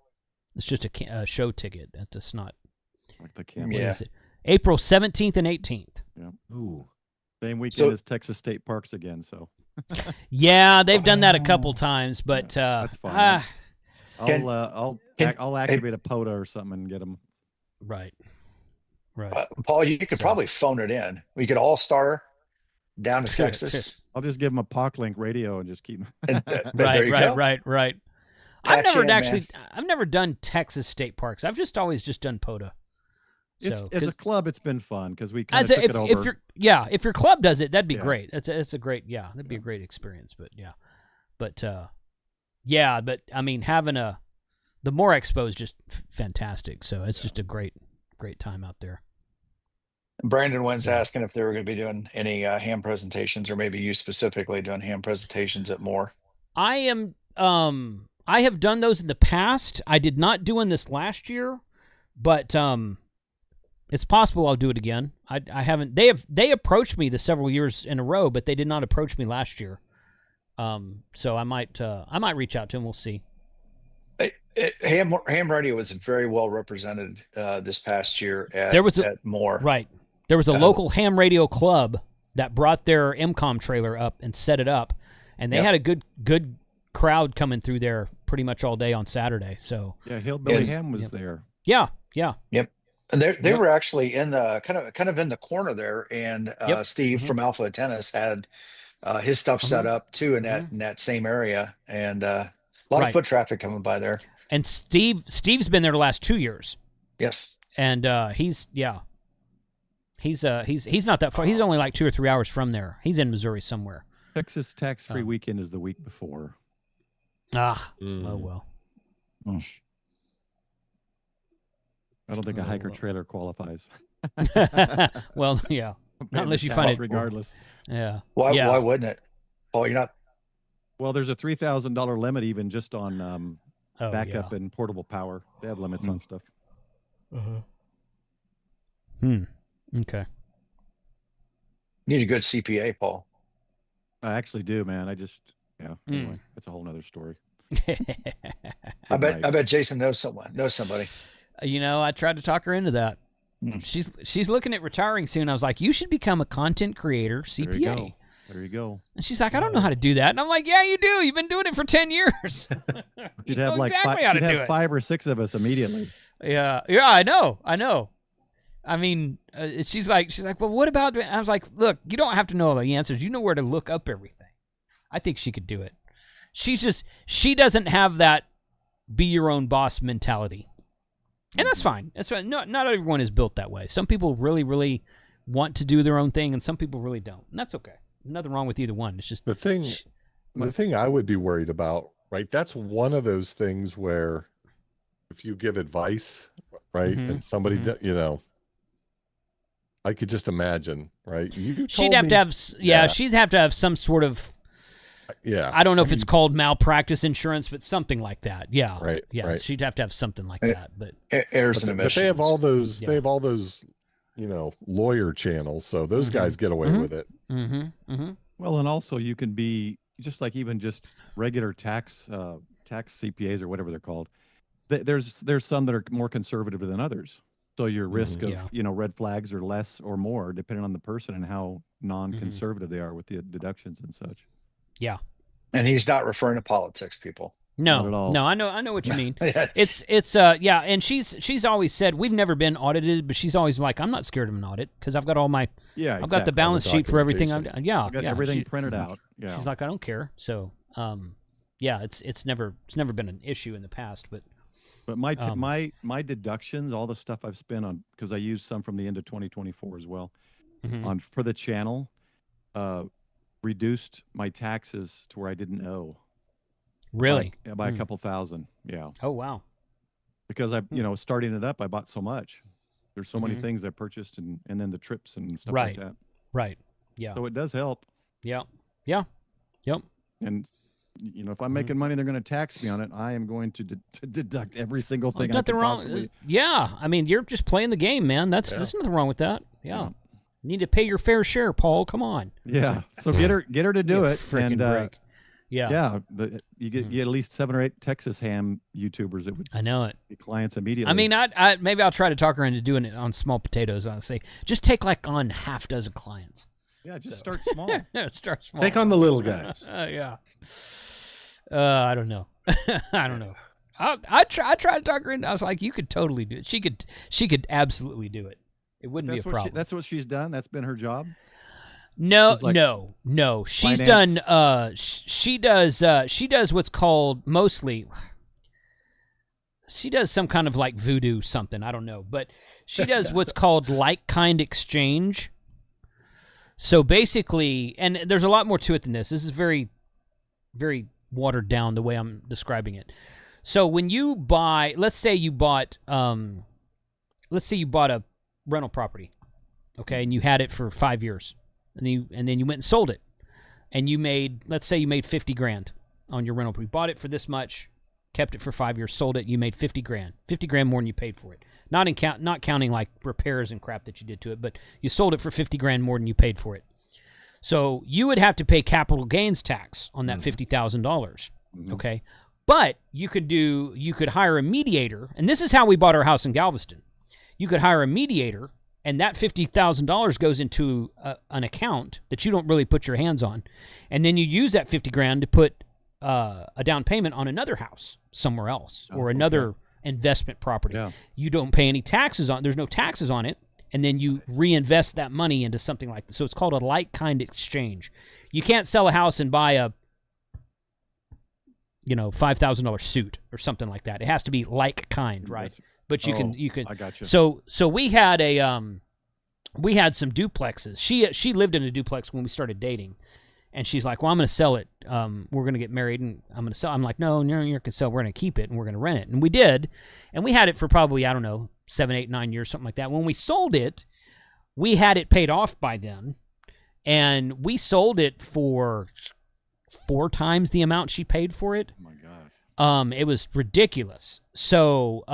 It's just a show ticket. That's not like the camp. Yeah. Is it? April 17th and 18th. Yeah. Ooh. Same weekend as Texas State Parks again. So. Yeah, they've done that a couple times, but that's fine. I'll activate a POTA or something and get them. Right. Paul, you could probably phone it in. We could all star down to Texas. I'll just give them a Poclink radio and just keep. Right. I've never done Texas State Parks. I've always done POTA. As a club, it's been fun because we kind of took it over. If your club does it, that'd be great. It's a great, that'd be a great experience. But I mean, having the More Expo is just fantastic. So it's just a great time out there. Brandon Wynn's asking if they were going to be doing any ham presentations, or maybe you specifically doing ham presentations at More. I have done those in the past. I did not do one this last year, but it's possible I'll do it again. I haven't. They approached me the several years in a row, but they did not approach me last year. So I might reach out to them. We'll see. Ham Radio was very well represented this past year at More. Right. There was a local ham radio club that brought their MCOM trailer up and set it up, and they had a good crowd coming through there pretty much all day on Saturday. So Hillbilly Ham was there. Yep. And they were actually in the kind of in the corner there, and Steve from Alpha Tennis had his stuff set up too in that same area, and a lot of foot traffic coming by there. And Steve's been there the last 2 years. Yes. And he's not that far. He's only like 2 or 3 hours from there. He's in Missouri somewhere. Texas tax-free weekend is the week before. Oh well. I don't think a hiker trailer qualifies. Well, yeah. Not unless you find it. Regardless. Yeah. Why wouldn't it? Oh, you're not. Well, there's a $3,000 limit even just on backup and portable power. They have limits on stuff. Okay. Need a good CPA, Paul. I actually do, man. Anyway, that's a whole nother story. I bet Jason knows somebody. I tried to talk her into that. She's looking at retiring soon. I was like, you should become a content creator, CPA. There you go. And she's like, I don't know how to do that. And I'm like, yeah, you do. You've been doing it for 10 years. You'd have like exactly how to do it. 5 or 6 of us immediately. Yeah, I know. I mean, she's like, well, what about? I was like, look, you don't have to know all the answers. You know where to look up everything. I think she could do it. She doesn't have that be your own boss mentality. And that's fine. That's fine. No, not everyone is built that way. Some people really, really want to do their own thing, and some people really don't. And that's okay. There's nothing wrong with either one. It's just the thing I would be worried about, right? That's one of those things where if you give advice, right, and somebody, I could just imagine, right? She'd have to have some sort of, I don't know if it's called malpractice insurance, but something like that. Yeah. Right. Yeah. Right. She'd have to have something like that. But errors and omissions. But they have all those. They have all those. Lawyer channels. So those guys get away with it. Well, and also you can be just like even just regular tax CPAs or whatever they're called. There's some that are more conservative than others. So your risk of red flags are less or more depending on the person and how non-conservative they are with the deductions and such. Yeah. And he's not referring to politics, people. No, I know what you mean. And she's always said we've never been audited, but she's always like, I'm not scared of an audit because I've got all my I've got the balance sheet for everything I've done. I've got everything printed out. Yeah. She's like, I don't care. So it's never been an issue in the past, but my deductions, all the stuff I've spent on, because I used some from the end of 2024 as well, for the channel, reduced my taxes to where I didn't owe. Really? By a couple thousand. Yeah. Oh, wow. Because starting it up, I bought so much. There's so many things I purchased and then the trips and stuff like that. Right. Yeah. So it does help. Yeah. Yeah. Yep. And if I'm making money, they're going to tax me on it. I am going to deduct every single thing. Nothing wrong. Yeah. I mean, you're just playing the game, man. There's nothing wrong with that. Yeah. You need to pay your fair share, Paul. Come on. Yeah. So get her to do it. Freaking break. Yeah. You get at least 7 or 8 Texas ham YouTubers that would. I know it. Be clients immediately. I mean, I maybe I'll try to talk her into doing it on small potatoes. Honestly, just take like on half dozen clients. Yeah, just start small. Start small. Take on the little guys. Yeah. I don't know. I don't know. I tried to talk her into. I was like, you could totally do it. She could absolutely do it. It wouldn't be a problem. That's what she's done. That's been her job. No. She's finance. done. She does what's called mostly. She does some kind of like voodoo something. I don't know, but she does what's called like-kind exchange. So basically, and there's a lot more to it than this. This is very, very watered down the way I'm describing it. So when you buy, let's say you bought a rental property, okay, and you had it for 5 years. And then you went and sold it, and let's say you made $50,000 on your rental. You bought it for this much, kept it for 5 years, sold it. You made $50,000, $50,000 more than you paid for it. Not counting like repairs and crap that you did to it, but you sold it for $50,000 more than you paid for it. So you would have to pay capital gains tax on that $50,000. Okay, but you could hire a mediator, and this is how we bought our house in Galveston. You could hire a mediator. And that $50,000 goes into an account that you don't really put your hands on, and then you use that $50,000 to put a down payment on another house somewhere else or another investment property. Yeah. You don't pay any taxes on. There's no taxes on it, and then you reinvest that money into something like this. So it's called a like-kind exchange. you can't sell a house and buy a $5,000 suit or something like that. It has to be like kind, right? But you can. I got you. So we had we had some duplexes. She lived in a duplex when we started dating, and she's like, "Well, I'm going to sell it. We're going to get married, and I'm going to sell." I'm like, "No, you're going to sell. We're going to keep it, and we're going to rent it." And we did, and we had it for probably 7, 8, 9 years, something like that. When we sold it, we had it paid off by then, and we sold it for 4 times the amount she paid for it. Oh my gosh. It was ridiculous. So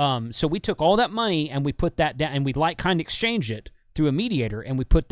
we took all that money and we put that down, and we kind of exchanged it through a mediator, and we put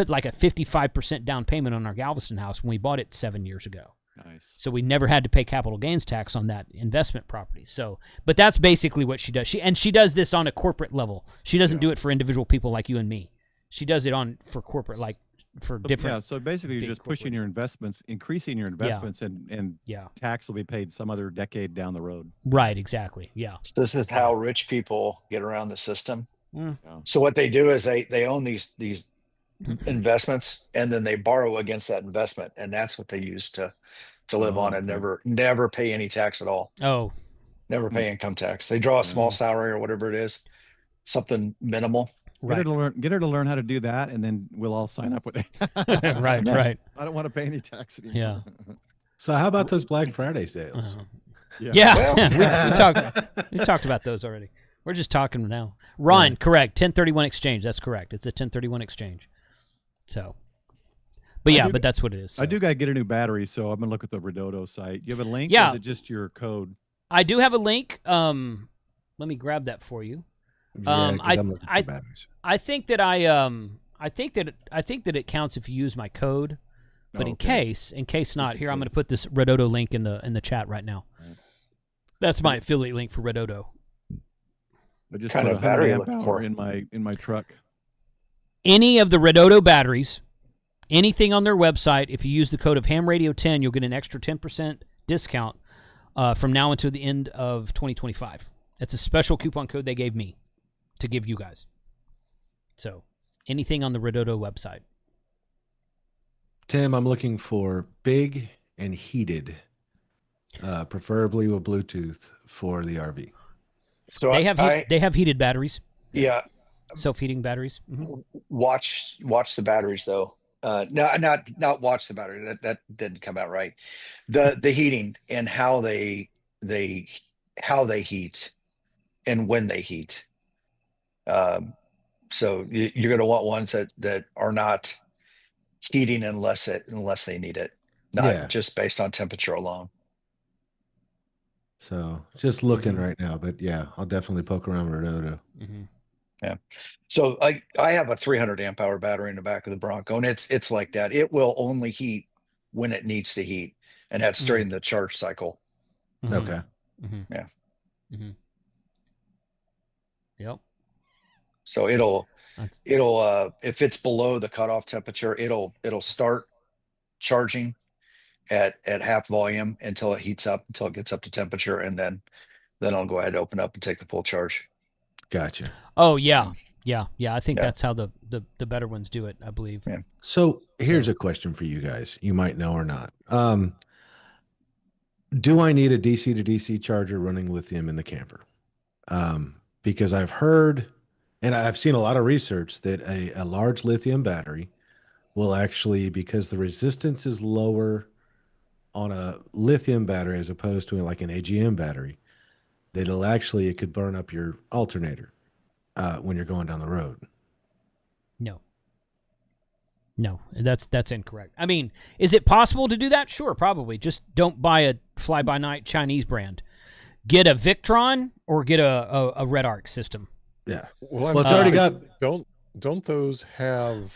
like a 55% down payment on our Galveston house when we bought it 7 years ago. Nice. So we never had to pay capital gains tax on that investment property. So, but that's basically what she does. She does this on a corporate level. She doesn't do it for individual people like you and me. She does it for corporate, like for different. Yeah. So basically, you're just pushing your investments, increasing your investments, and tax will be paid some other decade down the road. Right. Exactly. Yeah. So this is how rich people get around the system. Mm. So what they do is they own these investments, and then they borrow against that investment, and that's what they use to live on, and never pay any tax at all. Oh, never pay income tax. They draw a small salary or whatever it is, something minimal. Right. Get her to learn how to do that, and then we'll all sign up with it. Right. I don't want to pay any tax anymore. Yeah. So how about those Black Friday sales? Yeah. We talked about those already. We're just talking now. Ron, correct. 1031 exchange. That's correct. It's a 1031 exchange. So, but that's what it is. So. I do got to get a new battery, so I'm going to look at the Redodo site. Do you have a link? Yeah. Or is it just your code? I do have a link. Let me grab that for you. I think that I think that it counts if you use my code. But in case not, here I'm going to put this Redodo link in the chat right now. Right. That's my affiliate link for Redodo. I just kind put of battery amp hour in my truck. Any of the Redodo batteries, anything on their website, if you use the code of HamRadio10, you'll get an extra 10% discount from now until the end of 2025. That's a special coupon code they gave me to give you guys. So anything on the Redodo website. Tim, I'm looking for big and heated, preferably with Bluetooth for the RV. So they have heated batteries. Yeah. Self-heating batteries. Mm-hmm. Watch the batteries though. Not watch the battery. That didn't come out right. The heating and how they heat and when they heat. So you're going to want ones that are not heating unless they need it, not just based on temperature alone. So just looking right now, but yeah, I'll definitely poke around Redodo. Mm-hmm. Yeah. So I have a 300 amp hour battery in the back of the Bronco, and it's like that. It will only heat when it needs to heat, and that's during the charge cycle. Mm-hmm. Okay. Mm-hmm. Yeah. Mm-hmm. Yep. So it'll if it's below the cutoff temperature, it'll start charging at half volume until it heats up, until it gets up to temperature, and then I'll go ahead and open up and take the full charge. Gotcha. Oh yeah. I think that's how the better ones do it, I believe. Yeah. So here's a question for you guys. You might know or not. Do I need a DC to DC charger running lithium in the camper? Because I've heard, and I've seen a lot of research that a large lithium battery will actually, because the resistance is lower on a lithium battery as opposed to like an AGM battery, that it could burn up your alternator when you're going down the road. No, that's incorrect. I mean, is it possible to do that? Sure, probably. Just don't buy a fly-by-night Chinese brand. Get a Victron or get a Red Arc system. Yeah. Well, it's already got. Don't those have?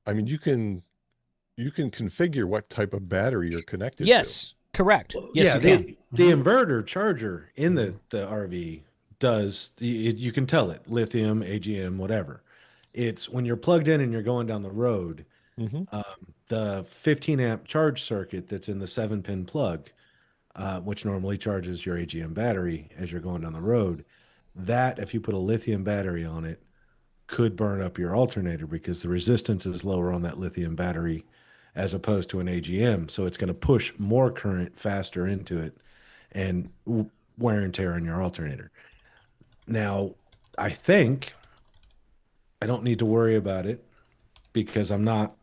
I mean, you can configure what type of battery you're connected to. Yes, correct. Yes, you can. The inverter charger in the RV does. You can tell it lithium, AGM, whatever. It's when you're plugged in and you're going down the road. The 15 amp charge circuit that's in the 7-pin plug, which normally charges your AGM battery as you're going down the road, that if you put a lithium battery on it, could burn up your alternator because the resistance is lower on that lithium battery as opposed to an AGM. So it's going to push more current faster into it and wear and tear on your alternator. Now, I think I don't need to worry about it because I'm not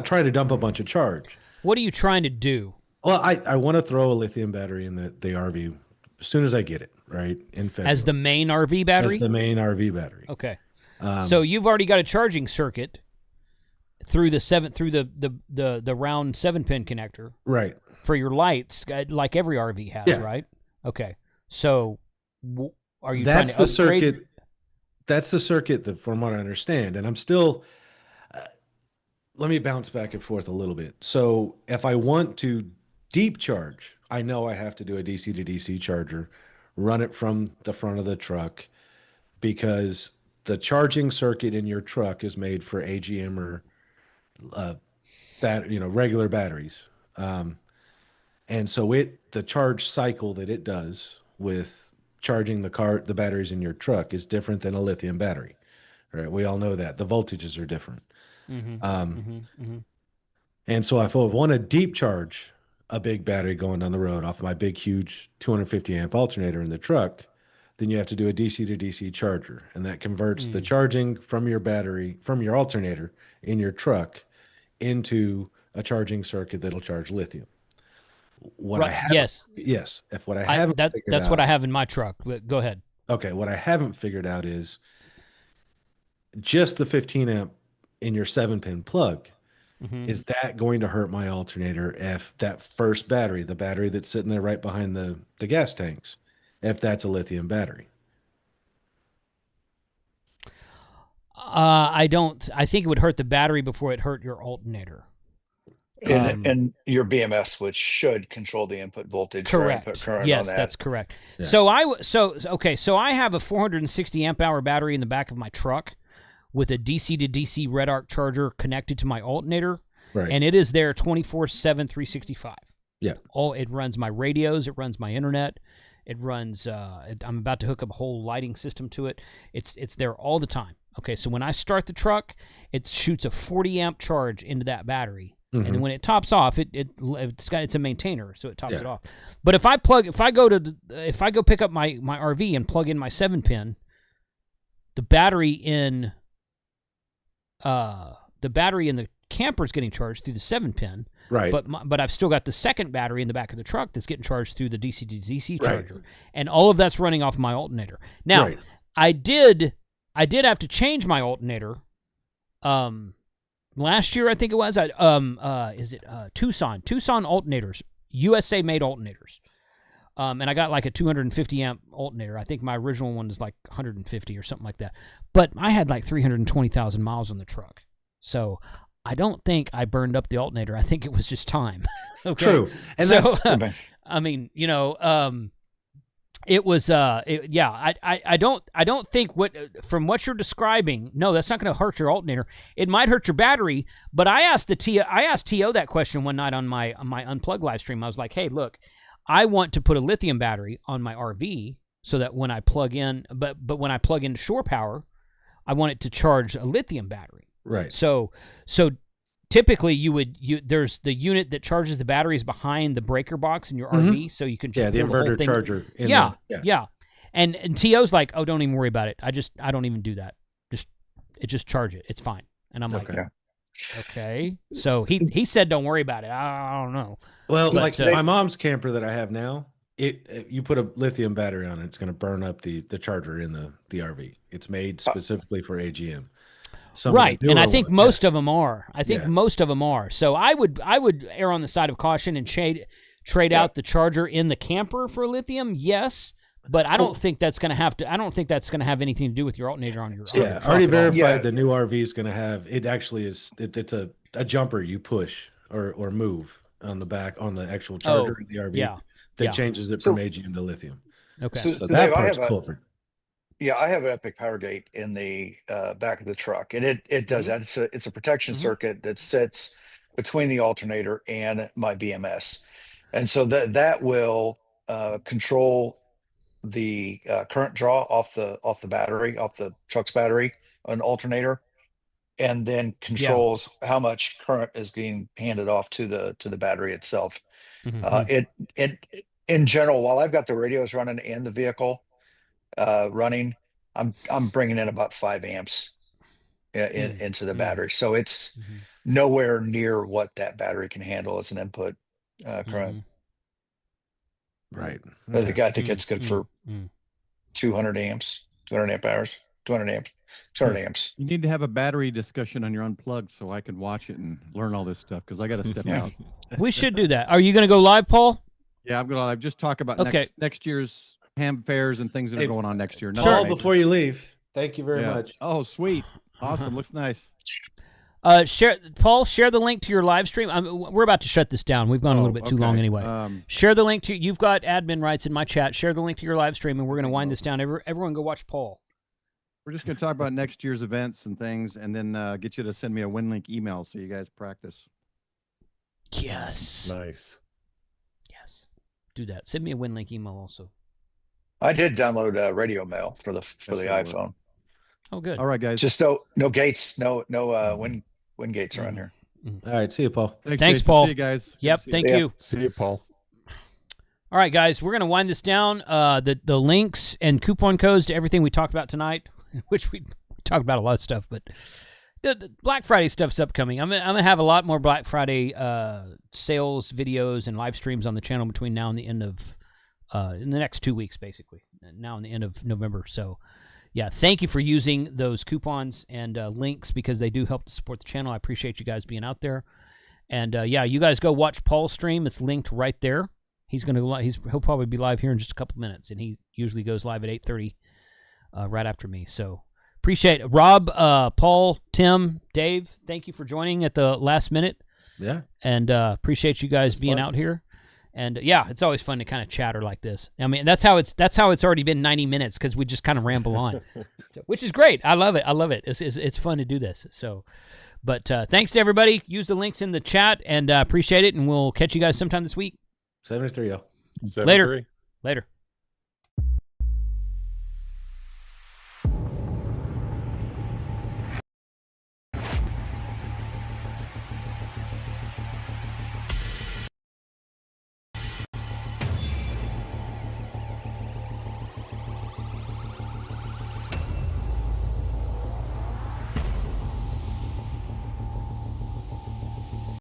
trying to dump a bunch of charge. What are you trying to do? Well, I want to throw a lithium battery in the RV as soon as I get it, right? In February. As the main RV battery? As the main RV battery. Okay. So you've already got a charging circuit through the round 7-pin connector. Right. For your lights, like every RV has, right? Okay. So are you trying to upgrade? Circuit? That's the circuit that, from what I understand, and I'm still. Let me bounce back and forth a little bit. So if I want to deep charge, I know I have to do a DC to DC charger, run it from the front of the truck, because the charging circuit in your truck is made for AGM or regular batteries. And so the charge cycle that it does with charging the batteries in your truck is different than a lithium battery. Right? We all know that the voltages are different. And so if I want to deep charge a big battery going down the road off my big, huge 250 amp alternator in the truck, then you have to do a DC to DC charger. And that converts the charging from your battery, from your alternator in your truck into a charging circuit that'll charge lithium. Yes. If what I haven't figured that's out, what I have in my truck. Go ahead. Okay. What I haven't figured out is just the 15 amp in your 7-pin plug. Is that going to hurt my alternator if that first battery, the battery that's sitting there right behind the gas tanks, if that's a lithium battery? I think it would hurt the battery before it hurt your alternator. And your BMS, which should control the input voltage, correct? Input current yes, on that. That's correct. Yeah. So I have a 460 amp hour battery in the back of my truck with a DC to DC red arc charger connected to my alternator, right? And it is there 24/7, 365. Yeah. It runs my radios, it runs my internet, it runs. I'm about to hook up a whole lighting system to it. It's there all the time. Okay, so when I start the truck, it shoots a 40 amp charge into that battery, and then when it tops off, it's a maintainer, so it tops it off. But if I go pick up my RV and plug in my 7-pin, the battery in the camper is getting charged through the 7-pin, right? But I've still got the second battery in the back of the truck that's getting charged through the DC to DC charger, and all of that's running off my alternator. Now, I did have to change my alternator. Last year I think it was. Tucson alternators, USA made alternators. And I got like a 250 amp alternator. I think my original one is like 150 or something like that. But I had like 320,000 miles on the truck. So I don't think I burned up the alternator. I think it was just time. Okay? True. And that's, I mean, it was, I don't think from what you're describing, no, that's not going to hurt your alternator. It might hurt your battery, but I asked TO that question one night on my Unplugged live stream. I was like, hey, look, I want to put a lithium battery on my RV so that when I plug in, but when I plug into shore power, I want it to charge a lithium battery. Right. So typically there's the unit that charges the batteries behind the breaker box in your RV, so you can just the inverter charger. Yeah. And TO's like, oh, don't even worry about it. I don't even do that. Just charge it. It's fine. And I'm like, okay. So he said, don't worry about it. I don't know. Well, like my mom's camper that I have now, you put a lithium battery on it, it's going to burn up the charger in the RV. It's made specifically for AGM. Right, and I think most of them are. Most of them are. So I would err on the side of caution and trade out the charger in the camper for lithium. Yes, but I don't think that's going to have to. I don't think that's going to have anything to do with your alternator on your. Yeah, already verified. The new RV is going to have. It actually is. It's a jumper you push or move on the back on the actual charger in the RV. That changes it from AGM to lithium. Okay, so that part's cool. Yeah, I have an Epic Power Gate in the back of the truck, and it does that. It's a protection circuit that sits between the alternator and my BMS, and so that will control the current draw off the battery, off the truck's battery, an alternator, and then controls how much current is being handed off to the battery itself. It in general, while I've got the radios running and the vehicle running, I'm bringing in about 5 amps into the battery, so it's nowhere near what that battery can handle as an input current. Right. I think it's good for 200 amps, 200 amp hours, 200 amps, 200 amps. You need to have a battery discussion on your Unplugged so I can watch it and learn all this stuff, because I got to step out. We should do that. Are you going to go live, Paul? Yeah, I'm going to just talk about next year's ham fairs and things that are going on next year. Paul, before you leave, thank you very much. Oh, sweet. Awesome. Looks nice. Share the link to your live stream. We're about to shut this down. We've gone a little bit too long anyway. Share the link to, you've got admin rights in my chat. Share the link to your live stream, and we're going to wind this down. Everyone go watch Paul. We're just going to talk about next year's events and things, and then get you to send me a WinLink email so you guys practice. Yes. Nice. Yes. Do that. Send me a WinLink email also. I did download Radio Mail for the iPhone. Oh, good. All right, guys. Just no gates, no Win gates around here. All right, see you, Paul. Thanks, Jason. Paul. See you guys. Yep, thank you. See you, Paul. All right, guys, we're going to wind this down. The links and coupon codes to everything we talked about tonight, which we talked about a lot of stuff, but the Black Friday stuff's upcoming. I'm gonna have a lot more Black Friday sales videos and live streams on the channel between now and the end of in the next 2 weeks, basically. Now and the end of November. So, yeah, thank you for using those coupons and links, because they do help to support the channel. I appreciate you guys being out there. And yeah, you guys go watch Paul's stream. It's linked right there. He'll probably be live here in just a couple minutes, and he usually goes live at 8:30 right after me. So appreciate it. Rob, Paul, Tim, Dave, thank you for joining at the last minute. Yeah. And appreciate you guys being out here. And yeah, it's always fun to kind of chatter like this. I mean, that's how it's already been 90 minutes, because we just kind of ramble on, which is great. I love it. It's fun to do this. So, but thanks to everybody. Use the links in the chat, and appreciate it. And we'll catch you guys sometime this week. 73, y'all. Later.